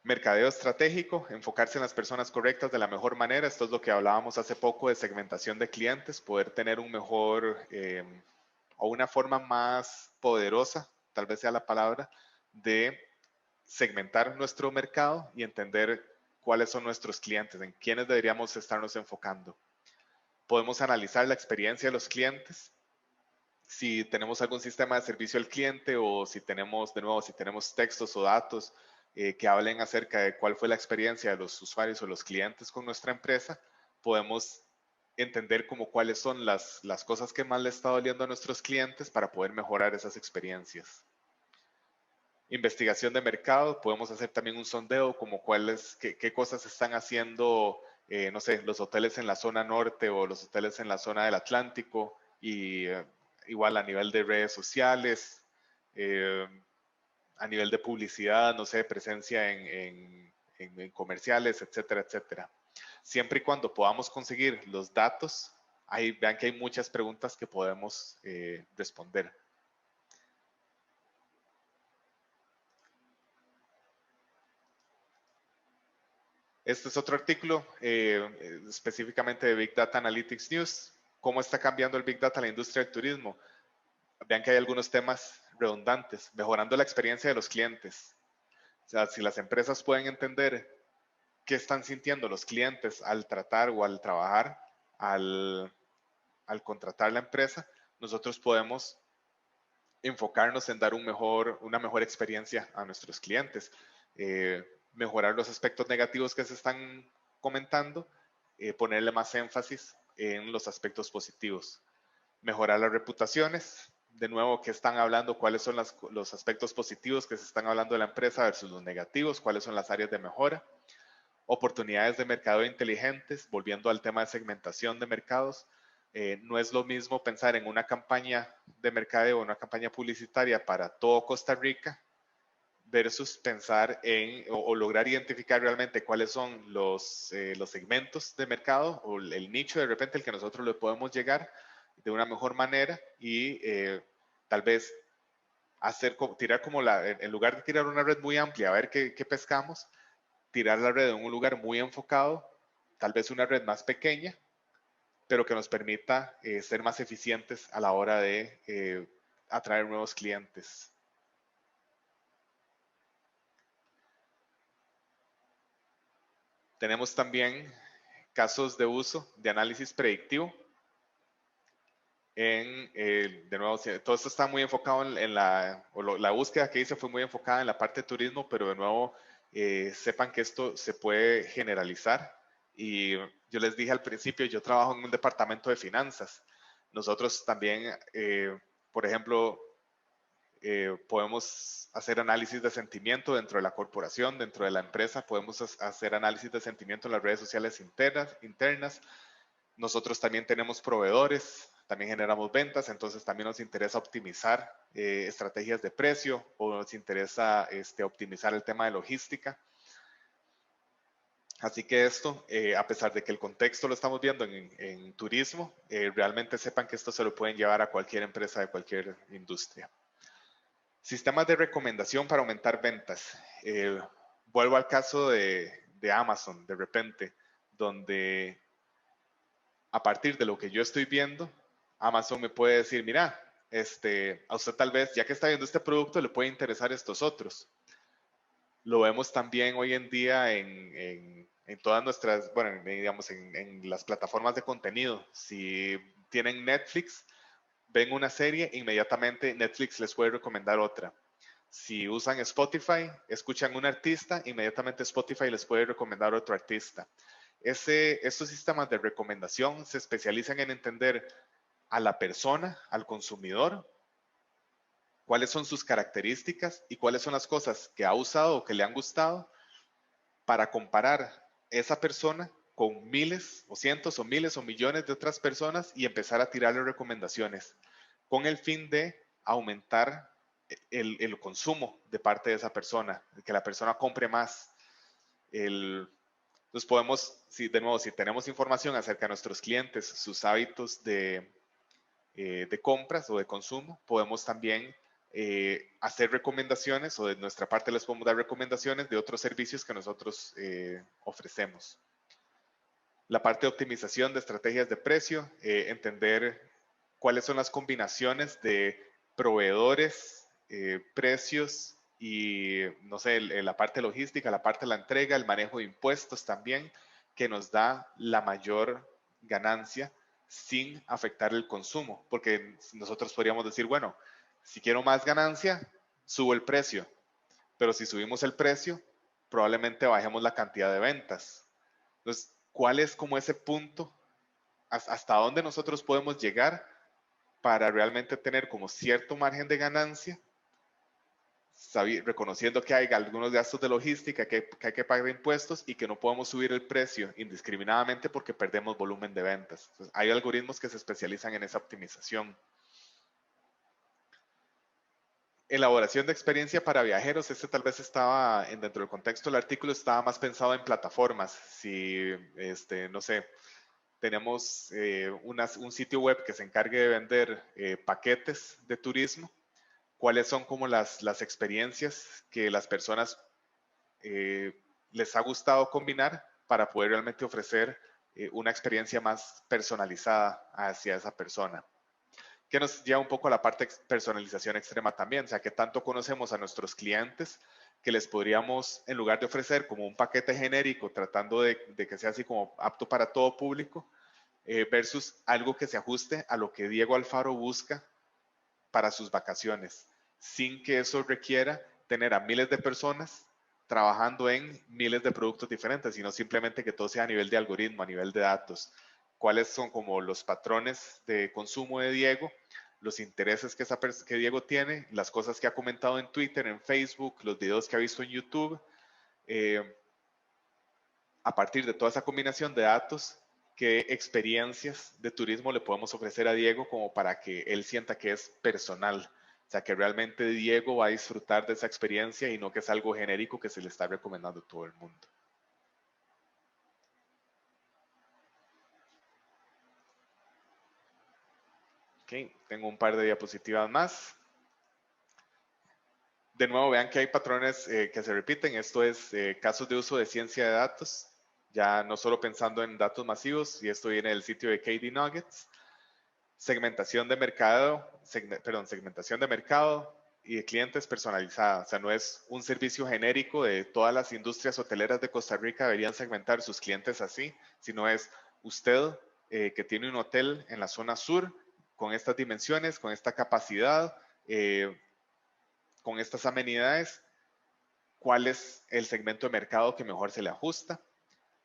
Mercadeo estratégico, enfocarse en las personas correctas de la mejor manera. Esto es lo que hablábamos hace poco de segmentación de clientes, poder tener un mejor o una forma más poderosa, tal vez sea la palabra, de segmentar nuestro mercado y entender cuáles son nuestros clientes, en quiénes deberíamos estarnos enfocando. Podemos analizar la experiencia de los clientes, si tenemos algún sistema de servicio al cliente o si tenemos, de nuevo, si tenemos textos o datos que hablen acerca de cuál fue la experiencia de los usuarios o los clientes con nuestra empresa, podemos entender como cuáles son las cosas que más le está doliendo a nuestros clientes para poder mejorar esas experiencias. Investigación de mercado, podemos hacer también un sondeo como qué cosas están haciendo, no sé, los hoteles en la zona norte o los hoteles en la zona del Atlántico y igual a nivel de redes sociales, a nivel de publicidad, no sé, presencia en comerciales, etcétera, etcétera. Siempre y cuando podamos conseguir los datos, vean que hay muchas preguntas que podemos responder. Este es otro artículo específicamente de Big Data Analytics News. ¿Cómo está cambiando el Big Data en la industria del turismo? Vean que hay algunos temas redundantes, mejorando la experiencia de los clientes. O sea, si las empresas pueden entender qué están sintiendo los clientes al tratar o al trabajar, al contratar la empresa, nosotros podemos enfocarnos en dar una mejor experiencia a nuestros clientes, mejorar los aspectos negativos que se están comentando, ponerle más énfasis en los aspectos positivos, mejorar las reputaciones, de nuevo, ¿qué están hablando? ¿Cuáles son los aspectos positivos que se están hablando de la empresa versus los negativos? ¿Cuáles son las áreas de mejora? Oportunidades de mercado inteligentes, volviendo al tema de segmentación de mercados. No es lo mismo pensar en una campaña de mercadeo, una campaña publicitaria para todo Costa Rica versus pensar en o lograr identificar realmente cuáles son los segmentos de mercado o el nicho de repente el que nosotros le podemos llegar de una mejor manera y tal vez tirar como en lugar de tirar una red muy amplia a ver qué pescamos, tirar la red en un lugar muy enfocado, tal vez una red más pequeña, pero que nos permita ser más eficientes a la hora de atraer nuevos clientes. Tenemos también casos de uso de análisis predictivo. De nuevo, todo esto está muy enfocado en la búsqueda que hice fue muy enfocada en la parte de turismo, pero de nuevo, sepan que esto se puede generalizar. Y yo les dije al principio, yo trabajo en un departamento de finanzas. Nosotros también, por ejemplo, podemos hacer análisis de sentimiento dentro de la corporación, dentro de la empresa, podemos hacer análisis de sentimiento en las redes sociales internas. Nosotros también tenemos proveedores, también generamos ventas, entonces también nos interesa optimizar estrategias de precio o nos interesa optimizar el tema de logística. Así que esto, a pesar de que el contexto lo estamos viendo en turismo, realmente sepan que esto se lo pueden llevar a cualquier empresa de cualquier industria. Sistemas de recomendación para aumentar ventas. Vuelvo al caso de Amazon, de repente, donde a partir de lo que yo estoy viendo, Amazon me puede decir, mira, a usted tal vez, ya que está viendo este producto, le puede interesar estos otros. Lo vemos también hoy en día en todas nuestras, bueno, digamos, en las plataformas de contenido. Si tienen Netflix, ven una serie, inmediatamente Netflix les puede recomendar otra. Si usan Spotify, escuchan un artista, inmediatamente Spotify les puede recomendar otro artista. Estos sistemas de recomendación se especializan en entender a la persona, al consumidor, cuáles son sus características y cuáles son las cosas que ha usado o que le han gustado para comparar esa persona con miles o cientos o miles o millones de otras personas y empezar a tirarle recomendaciones con el fin de aumentar el consumo de parte de esa persona, que la persona compre más. Entonces podemos, de nuevo, si tenemos información acerca de nuestros clientes, sus hábitos de compras o de consumo, podemos también hacer recomendaciones o de nuestra parte les podemos dar recomendaciones de otros servicios que nosotros ofrecemos. La parte de optimización de estrategias de precio, entender cuáles son las combinaciones de proveedores, precios y, no sé, la parte logística, la parte de la entrega, el manejo de impuestos también, que nos da la mayor ganancia sin afectar el consumo. Porque nosotros podríamos decir, bueno, si quiero más ganancia, subo el precio. Pero si subimos el precio, probablemente bajemos la cantidad de ventas. Entonces, ¿cuál es como ese punto? ¿Hasta dónde nosotros podemos llegar para realmente tener como cierto margen de ganancia, reconociendo que hay algunos gastos de logística, que hay que pagar impuestos y que no podemos subir el precio indiscriminadamente porque perdemos volumen de ventas? Entonces, hay algoritmos que se especializan en esa optimización. Elaboración de experiencia para viajeros, tal vez estaba, dentro del contexto del artículo, estaba más pensado en plataformas. Si, no sé, tenemos un sitio web que se encargue de vender paquetes de turismo, cuáles son como las experiencias que las personas les ha gustado combinar para poder realmente ofrecer una experiencia más personalizada hacia esa persona. Que nos lleva un poco a la parte de personalización extrema también, o sea, que tanto conocemos a nuestros clientes que les podríamos, en lugar de ofrecer como un paquete genérico, tratando de que sea así como apto para todo público, versus algo que se ajuste a lo que Diego Alfaro busca para sus vacaciones, sin que eso requiera tener a miles de personas trabajando en miles de productos diferentes, sino simplemente que todo sea a nivel de algoritmo, a nivel de datos. ¿Cuáles son como los patrones de consumo de Diego? Los intereses que Diego tiene, las cosas que ha comentado en Twitter, en Facebook, los videos que ha visto en YouTube. A partir de toda esa combinación de datos, ¿qué experiencias de turismo le podemos ofrecer a Diego como para que él sienta que es personal? O sea, que realmente Diego va a disfrutar de esa experiencia y no que es algo genérico que se le está recomendando a todo el mundo. Ok, tengo un par de diapositivas más. De nuevo, vean que hay patrones que se repiten. Esto es casos de uso de ciencia de datos, ya no solo pensando en datos masivos, y esto viene del sitio de KD Nuggets. Segmentación de mercado, segmentación de mercado, y de clientes personalizada. O sea, no es un servicio genérico de todas las industrias hoteleras de Costa Rica deberían segmentar sus clientes así, sino es usted que tiene un hotel en la zona sur con estas dimensiones, con esta capacidad, con estas amenidades, ¿cuál es el segmento de mercado que mejor se le ajusta?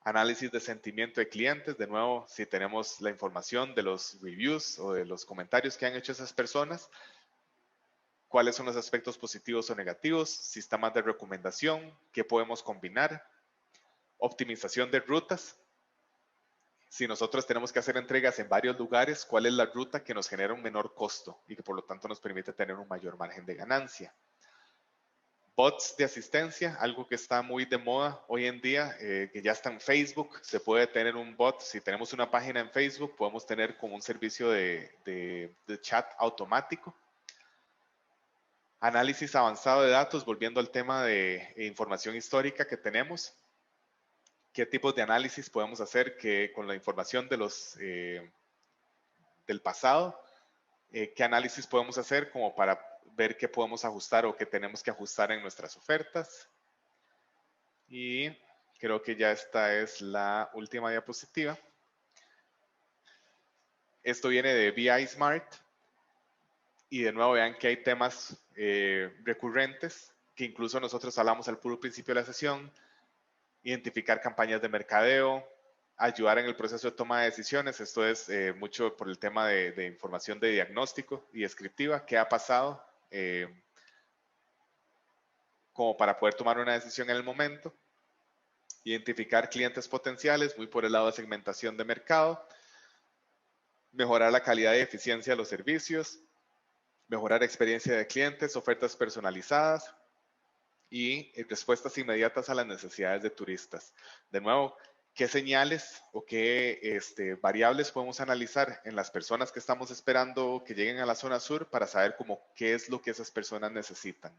Análisis de sentimiento de clientes, de nuevo, si tenemos la información de los reviews o de los comentarios que han hecho esas personas, cuáles son los aspectos positivos o negativos, sistemas de recomendación, qué podemos combinar, optimización de rutas. Si nosotros tenemos que hacer entregas en varios lugares, ¿cuál es la ruta que nos genera un menor costo y que por lo tanto nos permite tener un mayor margen de ganancia? Bots de asistencia, algo que está muy de moda hoy en día, que ya está en Facebook, se puede tener un bot. Si tenemos una página en Facebook, podemos tener como un servicio de chat automático. Análisis avanzado de datos, volviendo al tema de información histórica que tenemos. ¿Qué tipos de análisis podemos hacer que con la información de del pasado? ¿Qué análisis podemos hacer como para ver qué podemos ajustar o qué tenemos que ajustar en nuestras ofertas? Y creo que ya esta es la última diapositiva. Esto viene de BI Smart. Y de nuevo vean que hay temas recurrentes que incluso nosotros hablamos al puro principio de la sesión. Identificar campañas de mercadeo, ayudar en el proceso de toma de decisiones. Esto es mucho por el tema de información de diagnóstico y descriptiva. ¿Qué ha pasado? Como para poder tomar una decisión en el momento. Identificar clientes potenciales, muy por el lado de segmentación de mercado. Mejorar la calidad y eficiencia de los servicios. Mejorar experiencia de clientes, ofertas personalizadas y respuestas inmediatas a las necesidades de turistas. De nuevo, ¿qué señales o qué variables podemos analizar en las personas que estamos esperando que lleguen a la zona sur para saber qué es lo que esas personas necesitan?